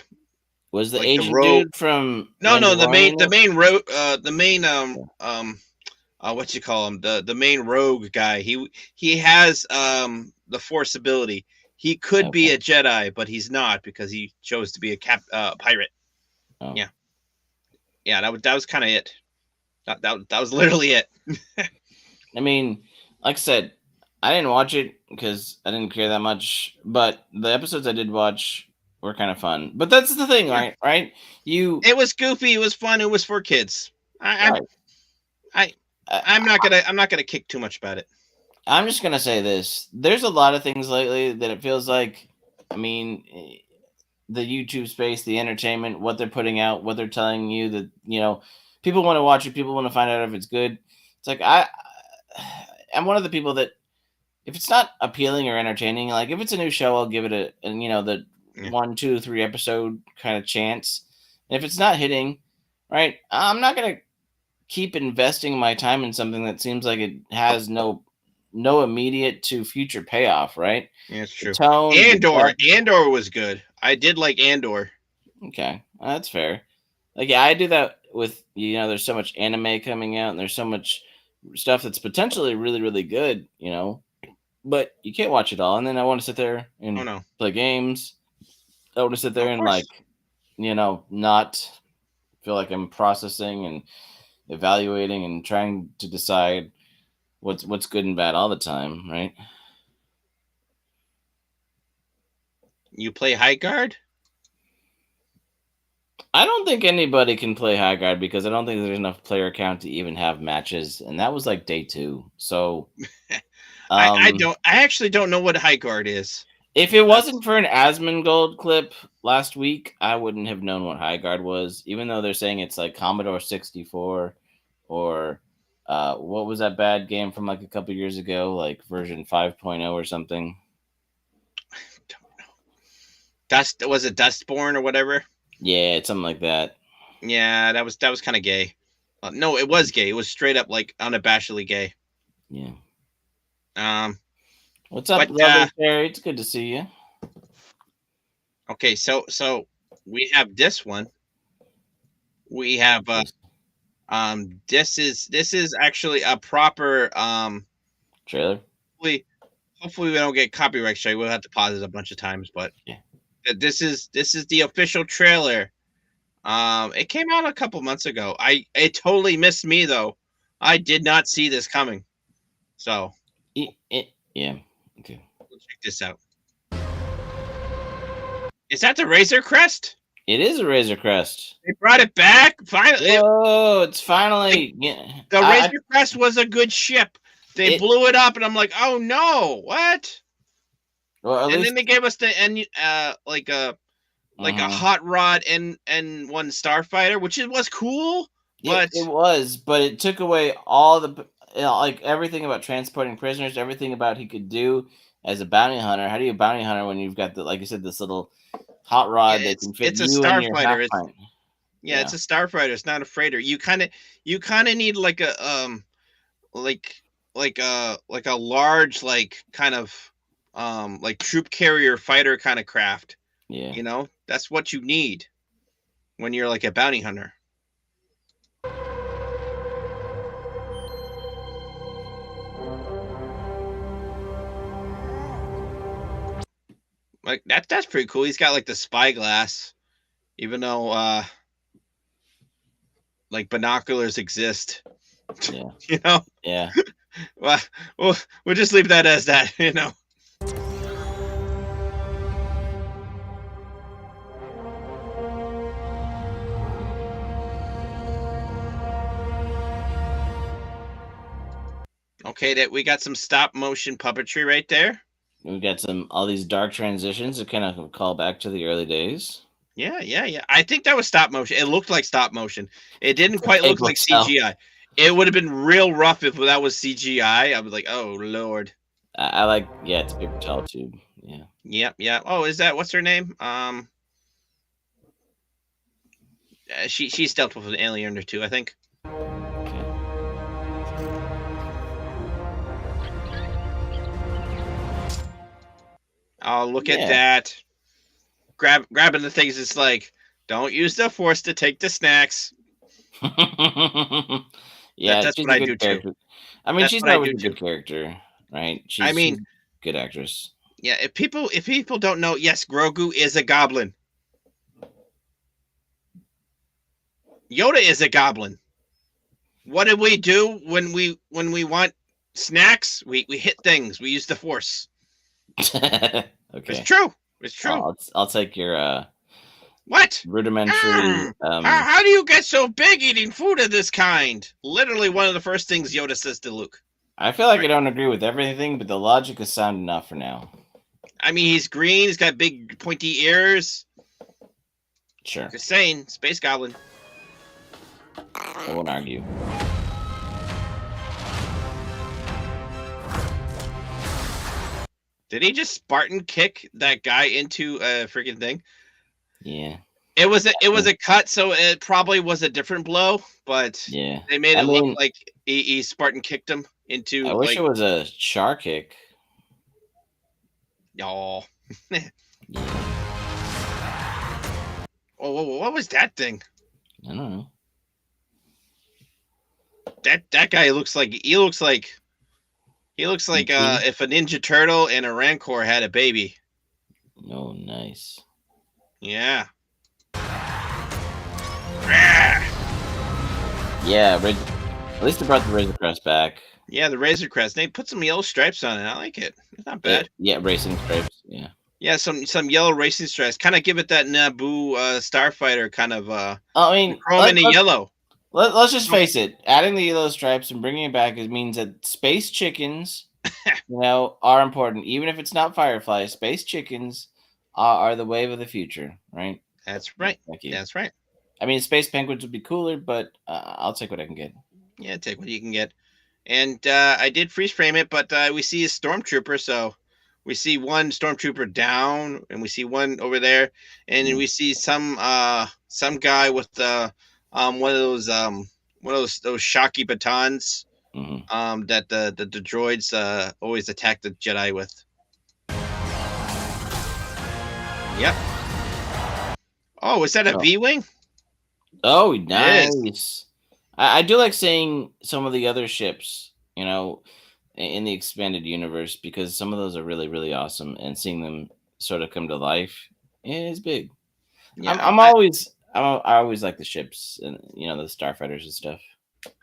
Was the like the Asian rogue. dude from No, Mandalorian in the it? main rogue the main what you call him, the main rogue guy. He has the Force ability. He could be Okay. a Jedi, but he's not because he chose to be a pirate. Oh. Yeah, yeah, that was kind of it. That was literally it. I mean, like I said, I didn't watch it because I didn't care that much, but the episodes I did watch were kind of fun. But that's the thing, Yeah, right? Right? You it was goofy. It was fun. It was for kids. right. I I, I'm not gonna kick too much about it. I'm just gonna say this. There's a lot of things lately that it feels like. I mean, the YouTube space, the entertainment, what they're putting out, what they're telling you that people want to watch it, people want to find out if it's good. It's like I'm one of the people that if it's not appealing or entertaining, like if it's a new show, I'll give it the Yeah. 1, 2, 3 episode kind of chance. And if it's not hitting, right, I'm not gonna keep investing my time in something that seems like it has no immediate to future payoff, right? Yeah, it's The true. tone, the depth. Andor was good. I did like Andor. Okay, that's fair. Like, yeah, I do that. with there's so much anime coming out and there's so much stuff that's potentially really really good, but you can't watch it all. And then I want to sit there Oh and no, play games. I want to sit there of and course. not feel like I'm processing and evaluating and trying to decide what's good and bad all the time, right? You play high guard? I don't think anybody can play high guard because I don't think there's enough player count to even have matches, and that was like day 2. So, I don't. I actually don't know what high guard is. if it wasn't for an Asmongold clip last week, I wouldn't have known what high guard was. Even though they're saying it's like Commodore 64 or what was that bad game from like a couple years ago, like version 5.0 or something. Don't know. Was it Dustborn or whatever? Yeah, it's something like that. Yeah, that was kind of gay. No, it was gay. It was straight up like unabashedly gay. Yeah. What's up, lovely Sherry? It's good to see you. Okay, so we have this one. We have this is actually a proper trailer. Hopefully we don't get copyright strike. We'll have to pause it a bunch of times, but yeah. This is the official trailer. It came out a couple months ago. It totally missed me though. I did not see this coming. So yeah. Okay. We'll check this out. Is that the Razor Crest? It is a Razor Crest. They brought it back. Finally. Oh, it's finally. The Razor Crest was a good ship. They blew it up, and I'm like, oh no, what? Well, then they gave us the like a hot rod and one starfighter, which was cool. But it was, but it took away all the like everything about transporting prisoners, everything about he could do as a bounty hunter. How do you bounty hunter when you've got like you said, this little hot rod that can fit you and your half pint? Yeah, it's a starfighter. It's not a freighter. You kind of need like a like a large kind of like troop carrier fighter kind of craft. Yeah, that's what you need when you're like a bounty hunter. Like that's pretty cool. He's got like the spyglass, even though like binoculars exist. Yeah. Yeah. Well, we'll just leave that as that. Okay, that we got some stop motion puppetry right there. We got all these dark transitions that kind of call back to the early days. Yeah. I think that was stop motion. It looked like stop motion. It didn't quite look like CGI. It would have been real rough if that was CGI. I was like, oh Lord. I like, it's paper towel tube. Yeah. Yep. Oh, is that what's her name? She's dealt with an alien or two, I think. Okay. Oh, look at that. Grabbing the things. It's like, don't use the force to take the snacks. Yeah, that's what I do character. too. I mean, she's always a good character, right? She's a good actress. Yeah, if people don't know, yes, Grogu is a goblin. Yoda is a goblin. What do we do when we want snacks? We hit things. We use the force. Okay. It's true. It's true. I'll take your what rudimentary. How do you get so big eating food of this kind? Literally one of the first things Yoda says to Luke. I feel like I don't agree with everything, but the logic is sound enough for now. I mean, he's green. He's got big pointy ears. Sure. Just saying, space goblin. I won't argue. Did he just Spartan kick that guy into a freaking thing? Yeah. It was a cut, so it probably was a different blow, but they made it look like he Spartan kicked him into. I wish it was a char kick. Oh. Oh, what was that thing? I don't know. That guy looks like E.T.? if a Ninja Turtle and a Rancor had a baby. Oh, nice. Yeah. Yeah, at least they brought the Razor Crest back. Yeah, the Razor Crest. They put some yellow stripes on it. I like it. It's not bad. Yeah, racing stripes. Yeah. Yeah, some yellow racing stripes. Kind of give it that Naboo Starfighter kind of I mean, chrome and yellow. Let's just face it. Adding the yellow stripes and bringing it back means that space chickens, are important. Even if it's not Firefly, space chickens are the wave of the future, right? That's right. Thank you. That's right. I mean, space penguins would be cooler, but I'll take what I can get. Yeah, take what you can get. And I did freeze frame it, but we see a stormtrooper, so we see one stormtrooper down, and we see one over there, and then we see some guy with one of those shocky batons that the droids always attack the Jedi with. Yep. Oh, is that a V-wing? Oh, nice. I do like seeing some of the other ships, in the expanded universe, because some of those are really, really awesome, and seeing them sort of come to life is big. Yeah, I always like the ships and the starfighters and stuff.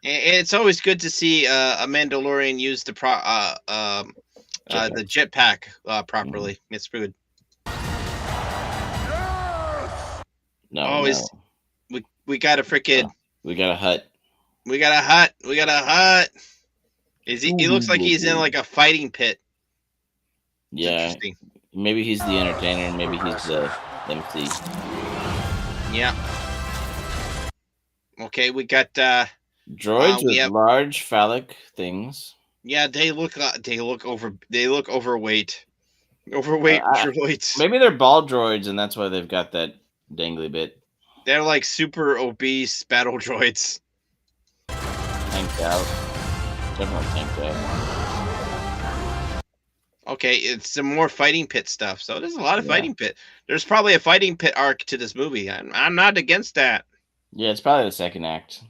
It's always good to see a Mandalorian use the jetpack properly. It's good. No. We got a freaking. We got a hut. We got a hut. He looks like he's in like a fighting pit. Yeah. Maybe he's the entertainer, and maybe he's the MC. Yeah. Okay, we got droids with large phallic things. Yeah, they look overweight. Overweight droids. Maybe they're ball droids, and that's why they've got that dangly bit. They're like super obese battle droids. Tanked out. Definitely tanked out. Okay, it's some more fighting pit stuff. So there's a lot of fighting pit. There's probably a fighting pit arc to this movie. I'm not against that. Yeah, it's probably the second act.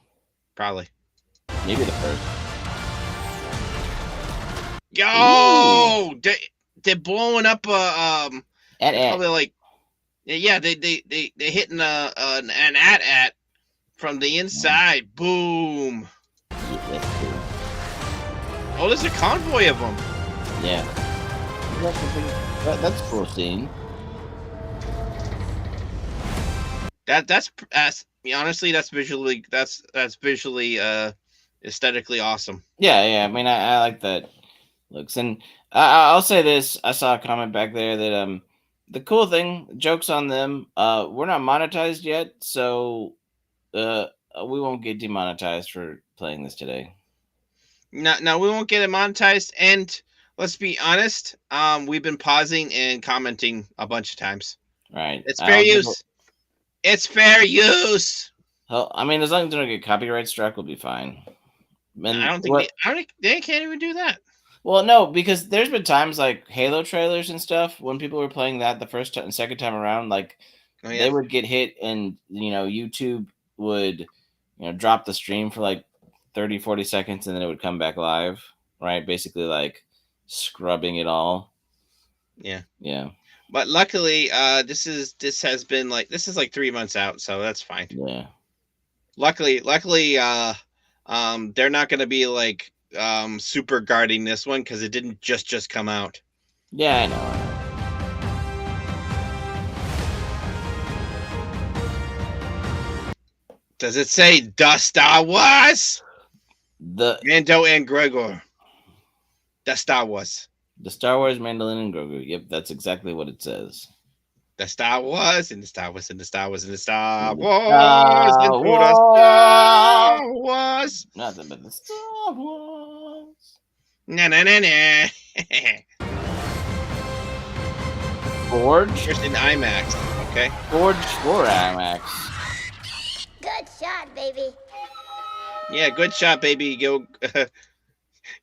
Probably. Maybe the first. Yo, they're blowing up probably like they hitting an at from the inside. Boom. Yeah, that's cool. Oh, there's a convoy of them. Yeah. That's a cool scene. That's honestly that's visually aesthetically awesome. Yeah. I mean, I like that looks, and I'll say this: I saw a comment back there that the cool thing, jokes on them, we're not monetized yet, so we won't get demonetized for playing this today. No, we won't get it monetized, and let's be honest, we've been pausing and commenting a bunch of times. Right. It's fair use. It's fair use. Well, I mean, as long as they don't get copyright struck, we'll be fine. And I don't think they can't even do that. Well, no, because there's been times like Halo trailers and stuff when people were playing that the first and second time around, like they would get hit, and YouTube would drop the stream for like 30-40 seconds, and then it would come back live, right? Basically like scrubbing it all. Yeah. But luckily, this is like 3 months out, so that's fine. Yeah. Luckily, they're not going to be like super guarding this one because it didn't just come out. Yeah, I know. Does it say the Star Wars? The Mando and Gregor. The Star Wars. The Star Wars, Mandalorian, and Grogu. Yep, that's exactly what it says. The Star Wars and the Star Wars and the Star Wars and the Star Wars and the Star Wars. Nothing but the Star Wars. Na. Forge. Just in IMAX, okay? Forge for IMAX. Good shot, baby. Yeah, good shot, baby. Go.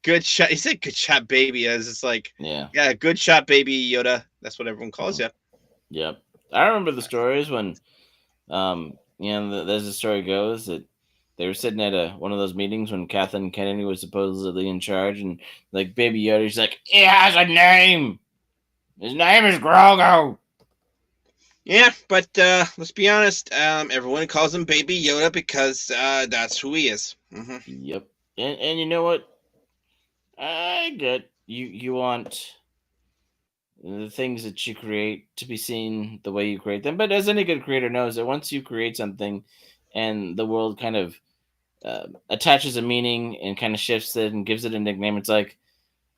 Good shot. He said good shot, baby. As it's like, yeah, good shot, baby Yoda. That's what everyone calls you. Yep. I remember the stories when, as the story goes, that they were sitting at one of those meetings when Kathleen Kennedy was supposedly in charge, and like Baby Yoda's like, he has a name. His name is Grogu. Yeah, but let's be honest. Everyone calls him Baby Yoda because that's who he is. Mm-hmm. Yep. And you know what? I get you want the things that you create to be seen the way you create them. But as any good creator knows, that once you create something and the world kind of attaches a meaning and kind of shifts it and gives it a nickname, it's like,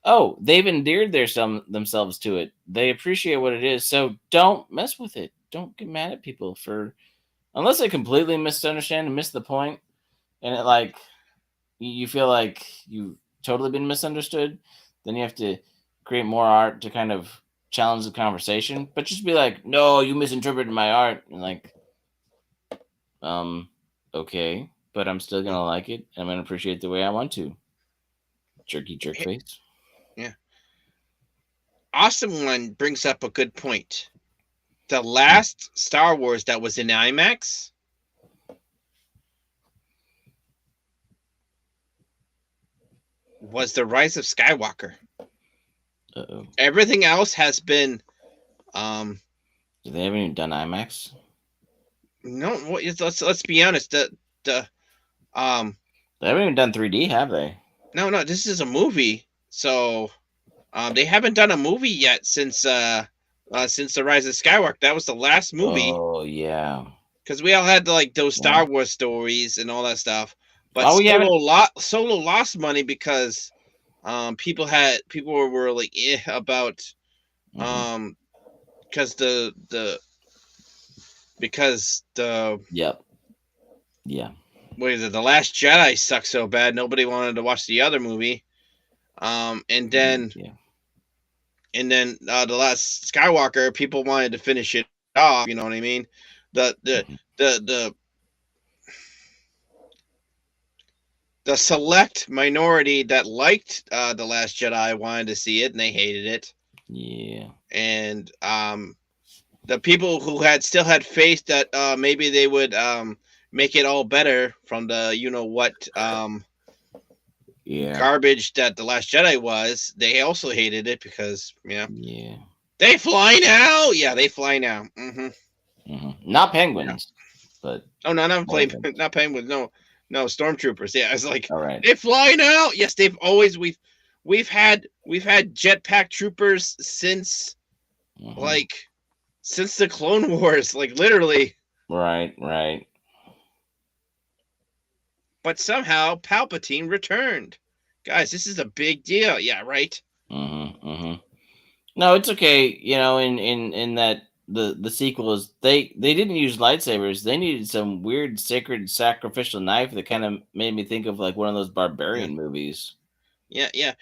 oh, they've endeared themselves to it. They appreciate what it is. So don't mess with it. Don't get mad at people for, unless they completely misunderstand and miss the point, and it like you feel like you've totally been misunderstood, then you have to create more art to kind of challenge the conversation. But just be like, no, you misinterpreted my art, and like, okay, but I'm still gonna like it. I'm gonna appreciate it the way I want to. Jerk face. Yeah. Awesome One brings up a good point. The last Star Wars that was in IMAX was The Rise of Skywalker. Uh-oh. Everything else has been They haven't even done IMAX. No, let's be honest. The They haven't even done 3D, have they? No, this is a movie. So they haven't done a movie yet since The Rise of Skywalker. That was the last movie. Oh yeah. Because we all had like those Star Wars stories and all that stuff. But Solo lost money because people were like about because the what is it, The Last Jedi sucked so bad nobody wanted to watch the other movie. And then The Last Skywalker, people wanted to finish it off, you know what I mean? The select minority that liked The Last Jedi wanted to see it, and they hated it. Yeah. And the people who still had faith that maybe they would make it all better from the garbage that The Last Jedi was, they also hated it because they fly now. Yeah, they fly now. Not penguins, but not penguins. No, stormtroopers. Yeah, it's like, all right. They fly now. Yes, we've had jetpack troopers since since the Clone Wars, like literally. Right. But somehow Palpatine returned. Guys, this is a big deal. Yeah, right. No, it's okay. In that the sequels, they didn't use lightsabers. They needed some weird sacred sacrificial knife that kind of made me think of like one of those barbarian movies. Yeah.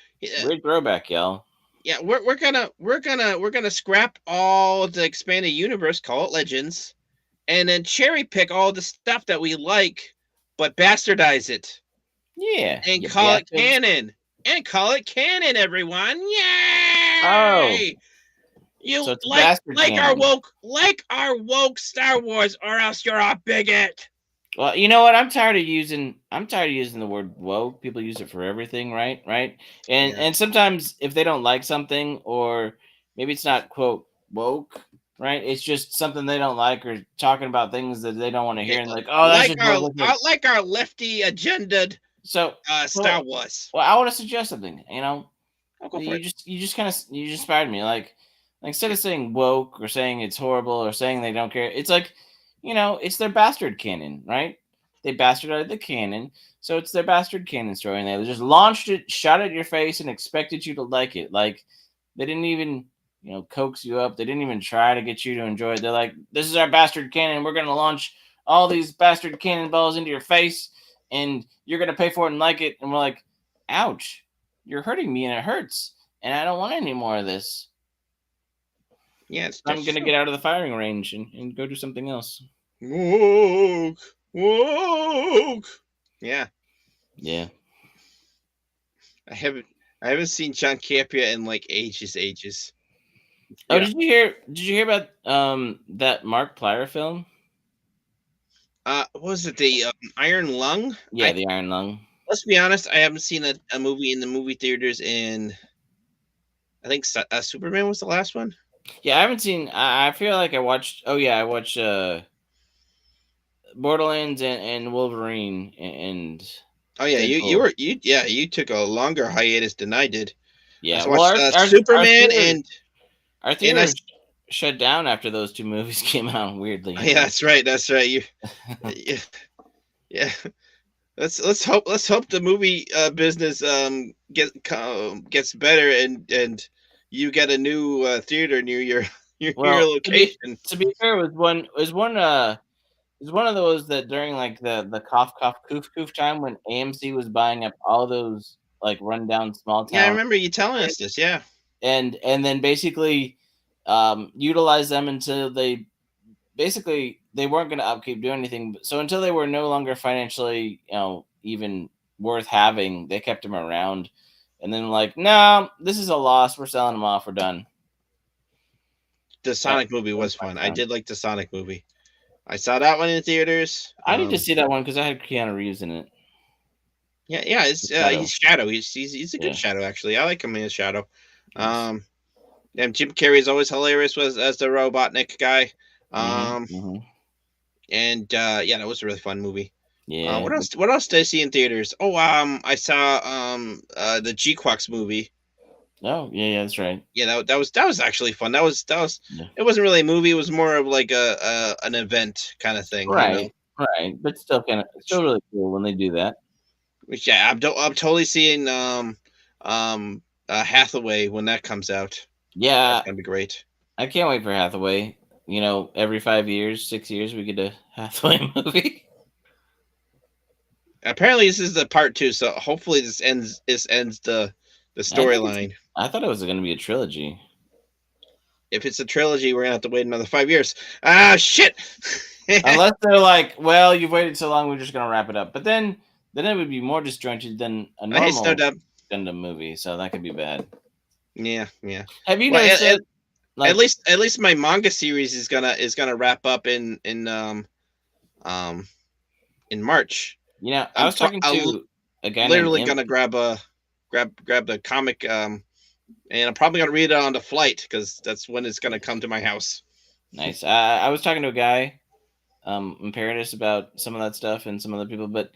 Weird throwback, y'all. Yeah, we're gonna scrap all the expanded universe, call it Legends, and then cherry pick all the stuff that we like, but bastardize it. Yeah. And call it canon. Everyone. Yay! Oh. You so like our woke Star Wars, or else you're a bigot. Well, you know what? I'm tired of using the word woke. People use it for everything, right? And sometimes if they don't like something, or maybe it's not quote woke, right? It's just something they don't like, or talking about things that they don't want to hear, and like, oh, that's like our lefty agendaed Star Wars. Well, I want to suggest something. You just inspired me. Like instead of saying woke or saying it's horrible or saying they don't care, it's like, it's their bastard canon, right? They bastardized the canon, so it's their bastard canon story, and they just launched it, shot it at your face, and expected you to like it. Like they didn't even, coax you up. They didn't even try to get you to enjoy it. They're like, this is our bastard canon. We're gonna launch all these bastard cannonballs into your face, and you're gonna pay for it and like it. And we're like, ouch, you're hurting me, and it hurts, and I don't want any more of this. Yeah, I'm going to get out of the firing range and go do something else. Woke. Yeah. I haven't seen John Campia in like ages. Oh, did you hear about that Mark Plyer film? what was it, the Iron Lung? Yeah, the Iron Lung. Let's be honest, I haven't seen a movie in the movie theaters in. I think Superman was the last one. Yeah, I haven't seen. I feel like I watched. Oh yeah, I watched Borderlands and Wolverine and Oh yeah, Deadpool. you took a longer hiatus than I did. I Yeah, well, watched Superman and our and I theater shut down after those two movies came out. Weirdly, yeah, that's right, You yeah, yeah. Let's hope the movie business gets better and you get a new theater near your well, location. to be fair, it was one of those that during like the cough cough coof coof time when AMC was buying up all those like rundown small Yeah, I town, remember you telling us this. Yeah, and then basically utilize them until they weren't going to upkeep doing anything. So until they were no longer financially, even worth having, they kept them around. And then like, no, this is a loss. We're selling them off. We're done. the That, Sonic movie that was was my fun. I time. did like the Sonic movie. I saw that one in theaters. I need to see that one because I had Keanu Reeves in it. Yeah, it's Shadow. he's Shadow. He's a good Yeah. Shadow actually. I like him as Shadow. Yes. And Jim Carrey is always hilarious as the Robotnik guy. Mm-hmm. And yeah, that was a really fun movie. Yeah. What else did I see in theaters? Oh, I saw the G-Quax movie. Oh, yeah, that's right. Yeah, that was actually fun. That was Yeah. It wasn't really a movie. It was more of like an event kind of thing, Right. Right. But still still really cool when they do that. Which yeah, I'm totally seeing Hathaway when that comes out. Yeah. That's gonna be great. I can't wait for Hathaway. Every 5 years, 6 years, we get a Hathaway movie. Apparently, this is the part 2, so hopefully this ends the storyline. I thought it was going to be a trilogy. If it's a trilogy, we're gonna have to wait another 5 years. Ah, shit. Unless they're like, well, you've waited so long, we're just going to wrap it up. But then it would be more disjointed than a normal Gundam movie, so that could be bad. Yeah. Have you noticed it? Like, at least my manga series is gonna wrap up in March. I was talking to a guy literally gonna grab the comic and I'm probably gonna read it on the flight because that's when it's gonna come to my house. Nice. I was talking to a guy in Paradise about some of that stuff and some other people, but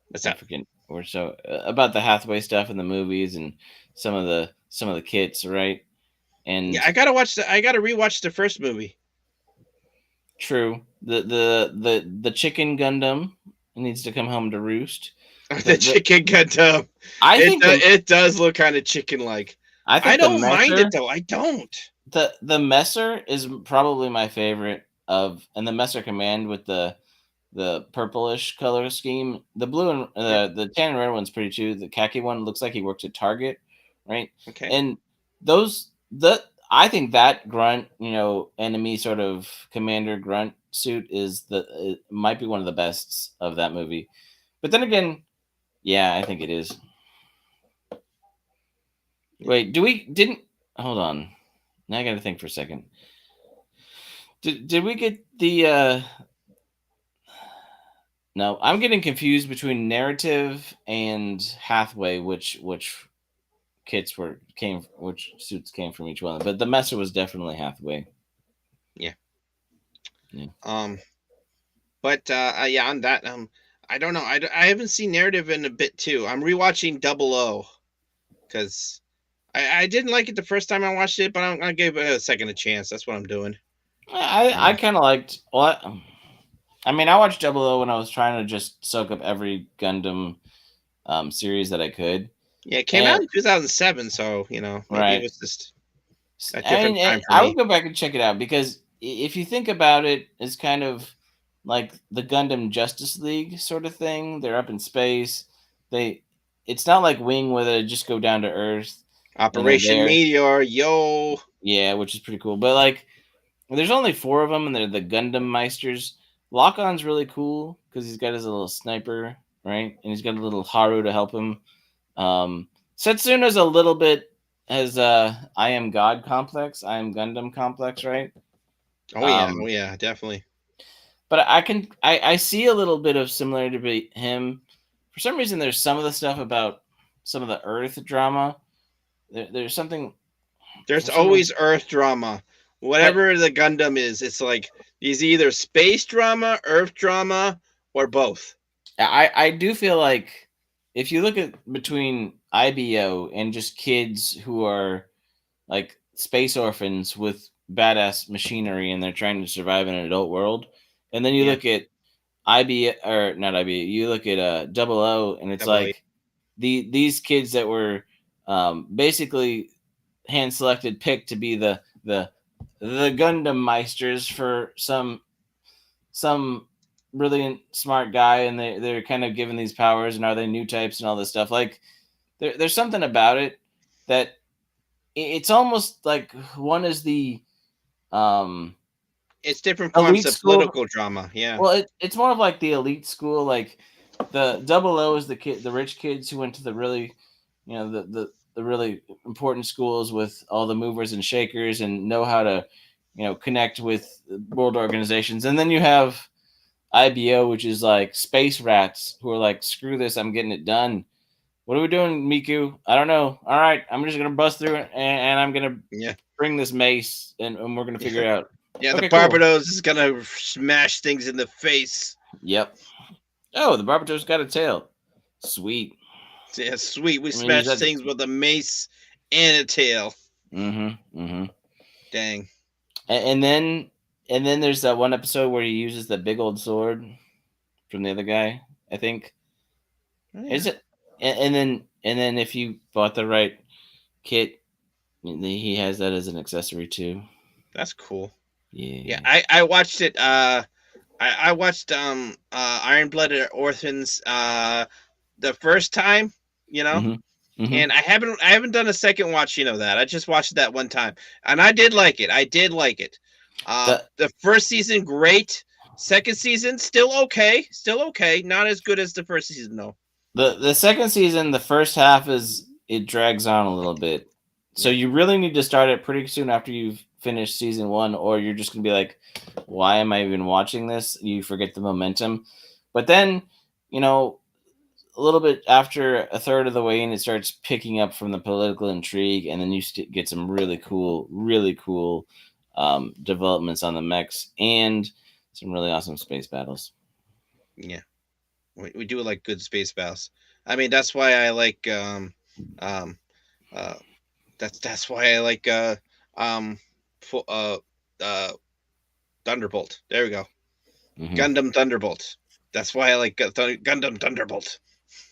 what's that? Or so about the Hathaway stuff in the movies and some of the kits, right? And yeah, I gotta rewatch the first movie. True. The chicken Gundam needs to come home to roost. The chicken Gundam. I think it does look kind of chicken-like. I don't mind it though. I don't. The Messer is probably my favorite and the Messer Command with the purplish color scheme. The blue and the tan and red one's pretty too. The khaki one looks like he works at Target, right? Okay. And I think that grunt, enemy sort of commander grunt suit it might be one of the best of that movie. But then again, yeah, I think it is. Wait, hold on. Now I got to think for a second. Did we get the No, I'm getting confused between narrative and Hathaway, which suits came from each one. But the Messer was definitely Hathaway. Yeah. But yeah, on that I don't know. I haven't seen narrative in a bit too. I'm rewatching 00 because I didn't like it the first time I watched it, but I'm gonna give it a second chance. That's what I'm doing. I kind of liked what. I mean, I watched 00 when I was trying to just soak up every Gundam series that I could. Yeah, it came out in 2007, so maybe it was just a different time for me. I would go back and check it out because if you think about it, it's kind of like the Gundam Justice League sort of thing. They're up in space. It's not like Wing where they just go down to Earth. Operation Meteor, yo. Yeah, which is pretty cool. But like, there's only 4 of them, and they're the Gundam Meisters. Lock-On's really cool because he's got his little sniper, right? And he's got a little Haru to help him. Setsuna's a little bit has I am God complex, I am Gundam complex, right? Um, definitely. but I see a little bit of similarity to him. For some reason, there's some of the stuff about some of the Earth drama. There's something There's for some reason, always Earth drama. but Whatever the Gundam is, it's like he's either space drama, Earth drama, or both. I do feel like if you look at between IBO and just kids who are like space orphans with badass machinery and they're trying to survive in an adult world, and then you Yeah, look at IB or not IB, you look at Double O, and it's double A. like these kids that were basically hand selected, picked to be the Gundam Meisters for some brilliant smart guy, and they're kind of given these powers, and are they new types and all this stuff. Like there's something about it that it's almost like one is the um It's different forms elite of school. political drama. Yeah, Well, it's more of like the elite school. Like the Double O is the rich kids who went to the really, the really important schools with all the movers and shakers and know how to, connect with world organizations. And then you have IBO, which is like space rats who are like, screw this, I'm getting it done. What are we doing, Miku? I don't know. All right, I'm just gonna bust through it, and I'm gonna yeah, bring this mace, and we're gonna figure it out. yeah. The Okay, cool. Barbados is gonna smash things in the face. Yep. Oh, the Barbados got a tail. Sweet. Yeah, sweet. We I mean, smash things with a mace and a tail. Mm-hmm. Mm-hmm. Dang. And then there's that one episode where he uses the big old sword from the other guy. I think is it. And then if you bought the right kit, he has that as an accessory too. That's cool. Yeah. Yeah, I watched it. I watched Iron Blooded Orphans the first time, Mm-hmm. Mm-hmm. and I haven't done a second watch, that. I just watched it that one time. And I did like it. I did like it. The first season, great. Second season, still okay. Still okay. Not as good as the first season though. The second season, the first half it drags on a little bit. So you really need to start it pretty soon after you've finished season 1, or you're just gonna be like, why am I even watching this? You forget the momentum. But then, a little bit after a third of the way in, it starts picking up from the political intrigue, and then you get some really cool developments on the mechs and some really awesome space battles. Yeah. We do like good space battles. I mean, that's why I like that's why I like Thunderbolt. There we go. Mm-hmm. Gundam Thunderbolt. That's why I like Gundam Thunderbolt.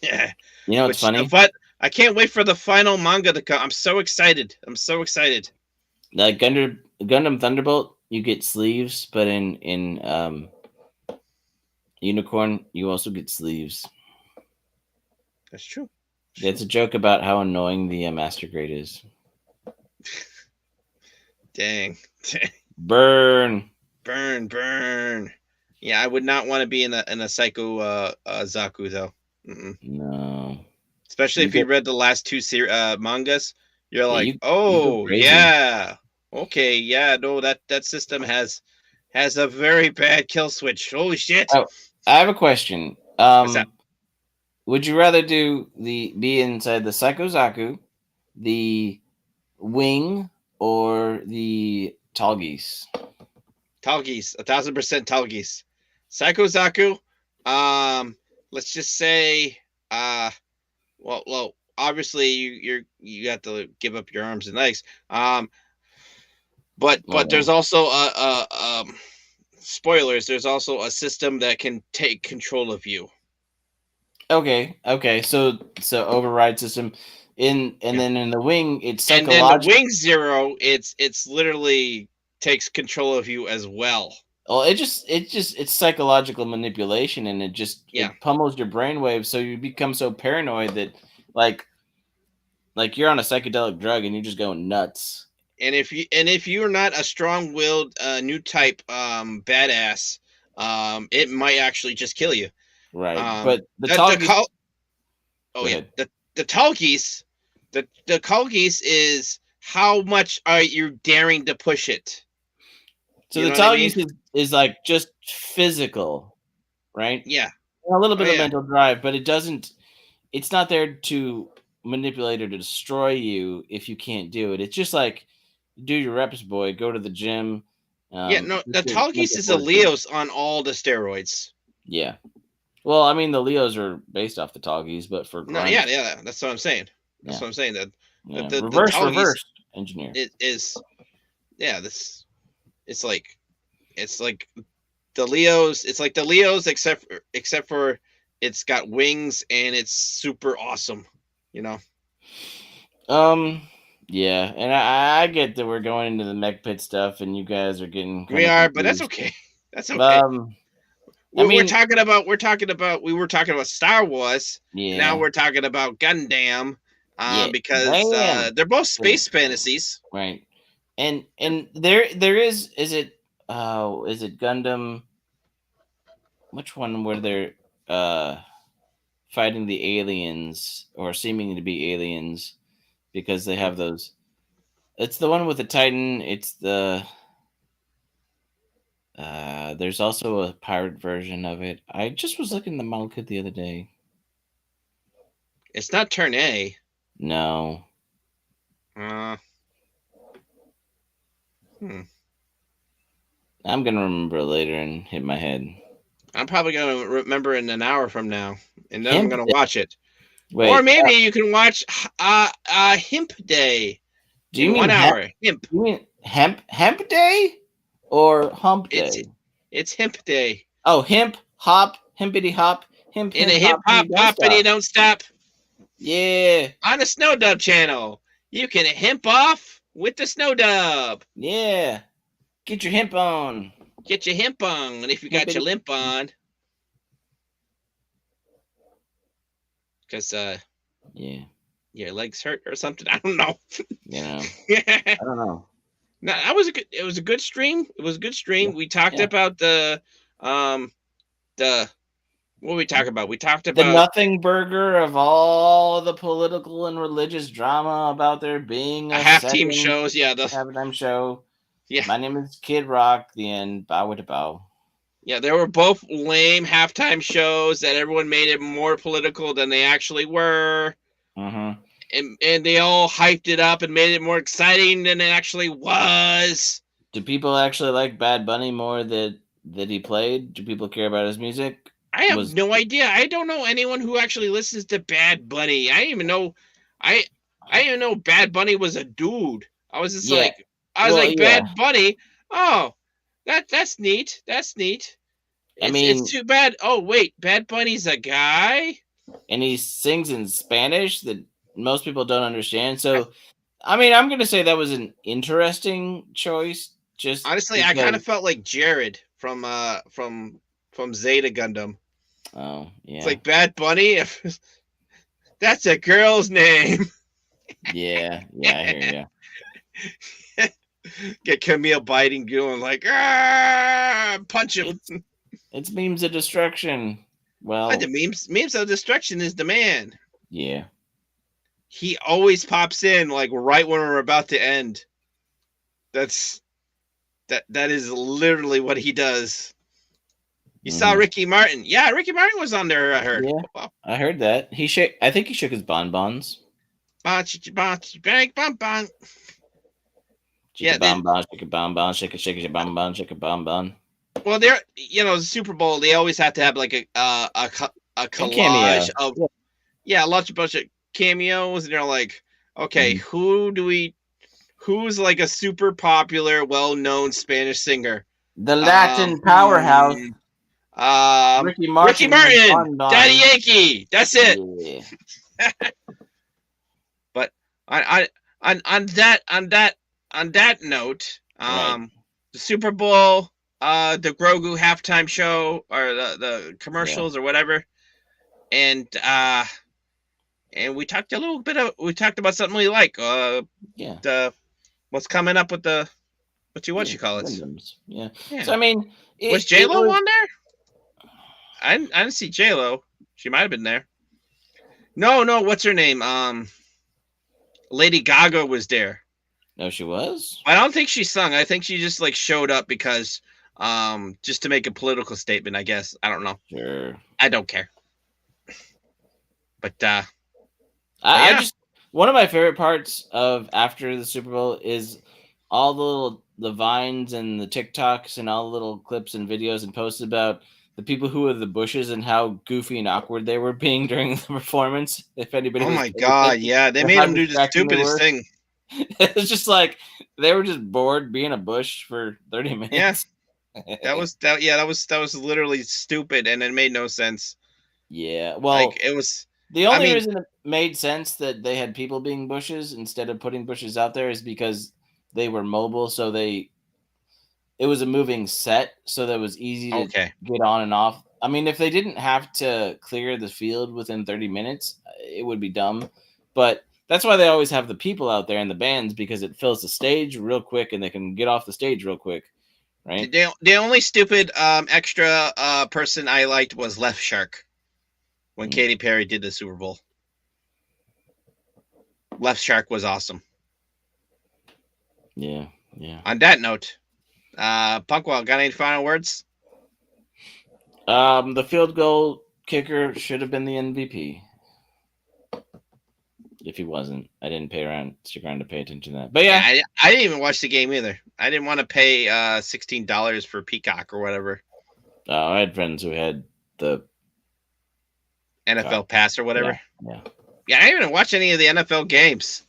Yeah. It's funny. But I can't wait for the final manga to come. I'm so excited. Like Gundam Thunderbolt, you get sleeves, but in Unicorn, you also get sleeves. That's true. It's a joke about how annoying the Master Grade is. Dang. Burn. Yeah, I would not want to be in a Psycho Zaku though. Mm-mm. No. Especially if you read the last two mangas, you're like, you yeah, okay, yeah, no, that system has a very bad kill switch. Holy shit! Oh, I have a question. What's that? Would you rather be inside the Psycho Zaku, the Wing, or the Tall Geese? Tall Geese, 1000% Tall Geese. Psycho Zaku, let's just say, well, obviously you have to give up your arms and legs. But there's also spoilers. There's also a system that can take control of you. Okay. So override system then in the Wing, it's psychological. And then the Wing Zero, it's literally takes control of you as well. Well, it's psychological manipulation, and it pummels your brainwaves, so you become so paranoid that like you're on a psychedelic drug and you're just going nuts. And if you're not a strong-willed new type badass, it might actually just kill you. Right. But the Tall Geese, the Tall Geese is how much are you daring to push it? So You the know what I mean? Talgies is like just physical, right? Yeah. A little bit Oh, of yeah. mental drive, but it's not there to manipulate or to destroy you if you can't do it. It's just like, do your reps, boy. Go to the gym. Yeah, no, the Just make Talgies it is a work for you. Leos on all the steroids. Yeah. Well, I mean, the Leos are based off the Talgies, but for No, grunt, yeah, that's what I'm saying. That's yeah, what I'm saying. That yeah. the Talgies Reverse engineer. is yeah, this it's like the Leos. It's like the Leos, except for it's got wings and it's super awesome. You know. Yeah, and I get that we're going into the mech pit stuff, and you guys are getting kind We of are, but that's confused. okay. That's okay. I We're mean, talking about we were talking about Star Wars. And now yeah, we're talking about Gundam. yeah, Because damn, they're both space fantasies. right, and there is it Gundam? Which one where they're fighting the aliens or seeming to be aliens because they have those? It's the one with the Titan. It's the there's also a pirate version of it. I just was looking at the model kit the other day. It's not Turn A. No. Hmm. I'm gonna remember it later and hit my head. I'm probably gonna remember in an hour from now, and then I'm Hemp gonna Day. watch it. Wait, Or maybe you can watch Hemp Day do you in mean 1 hour. Hemp. You mean hemp day or hump day? It's Hemp Day. Oh, hemp hop, hempity hop, hemp In a hop, hip hop and you don't stop. Yeah. On the Snow Dub channel, you can hemp off with the Snow Dub. Yeah. Get your hemp on. Get your hemp on, and if you got your limp on, because yeah, your legs hurt or something. I don't know. I don't know. No, that was it was a good stream. It was a good stream. Yeah. We talked about the what we talk about? We talked about the nothing burger of all the political and religious drama about there being a half-team shows. Yeah, the halftime show. Yeah. My name is Kid Rock. The end. Bow with a bow. Yeah, they were both lame halftime shows that everyone made it more political than they actually were. Mm-hmm. And they all hyped it up and made it more exciting than it actually was. Do people actually like Bad Bunny more that he played? Do people care about his music? I have no idea. I don't know anyone who actually listens to Bad Bunny. I didn't even know Bad Bunny was a dude. I was just Bad Bunny. Oh, that's neat. That's neat. It's too bad. Oh wait, Bad Bunny's a guy, and he sings in Spanish that most people don't understand. So, I mean, I'm gonna say that was an interesting choice. Just honestly, I kind of felt like Jared from Zeta Gundam. Oh yeah, it's like Bad Bunny. That's a girl's name. Yeah, I hear you. Get Camille biting, going like, punch him. It's memes of destruction. Well, the memes of destruction is the man. Yeah. He always pops in like right when we're about to end. That is literally what he does. You saw Ricky Martin. Yeah, Ricky Martin was on there, I heard. Yeah, wow. I heard that. I think he shook his bonbons. Bang, bang, bang. Yeah, shake a bonbon, shake a bonbon, shake a bonbon. Well, they're the Super Bowl. They always have to have like a collage of a bunch of cameos, and they're like, okay, who's like a super popular, well-known Spanish singer? The Latin powerhouse. Ricky Martin, Daddy Yankee. That's it. Yeah. But on that note, right. The Super Bowl, the Grogu halftime show, or the commercials, or whatever, and we talked about something we like. What's coming up with the what you call it? Yeah. So I mean, was J-Lo on there? I didn't see J-Lo. She might have been there. No, what's her name? Lady Gaga was there. No, she was. I don't think she sung. I think she just like showed up because just to make a political statement, I guess. I don't know. Sure. I don't care. But I yeah. just one of my favorite parts of after the Super Bowl is all the vines and the TikToks and all the little clips and videos and posts about the people who were the Bushes and how goofy and awkward they were being during the performance. If anybody Oh was my paying God, attention, yeah, they or made how him do the distracting they stupidest were. thing. It's just like they were just bored being a bush for 30 minutes. Yeah, that was literally stupid, and it made no sense. Yeah. Like Well, it was. the I only mean, reason it made sense that they had people being bushes instead of putting bushes out there is because they were mobile, so it was a moving set, so that it was easy to okay. get on and off. I mean, if they didn't have to clear the field within 30 minutes, it would be dumb. But that's why they always have the people out there and the bands, because it fills the stage real quick and they can get off the stage real quick, right? The only stupid extra person I liked was Left Shark when Katy Perry did the Super Bowl. Left Shark was awesome. Yeah, yeah. On that note, Punkwell, got any final words? The field goal kicker should have been the MVP. If he wasn't, I didn't stick around to pay attention to that. But yeah, I didn't even watch the game either. I didn't want to pay $16 for Peacock or whatever. I had friends who had the NFL Pass or whatever. Yeah. Yeah, I didn't even watch any of the NFL games.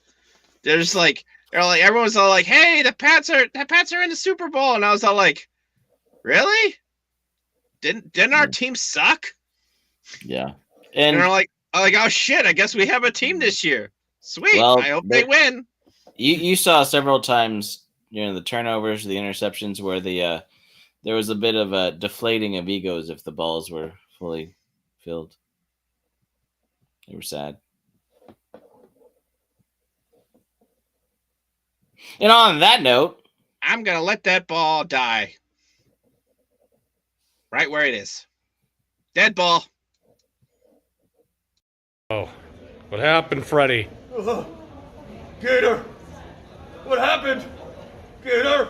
They're like everyone's all like, "Hey, the Pats are in the Super Bowl," and I was all like, "Really? Didn't our team suck?" Yeah, and they're like, "Oh shit, I guess we have a team this year. Sweet. Well, I hope they win." You saw several times, the turnovers, the interceptions, where there was a bit of a deflating of egos if the balls were fully filled. They were sad. And on that note, I'm gonna let that ball die right where it is. Dead ball. Oh, what happened, Freddy? Gator! What happened? Gator!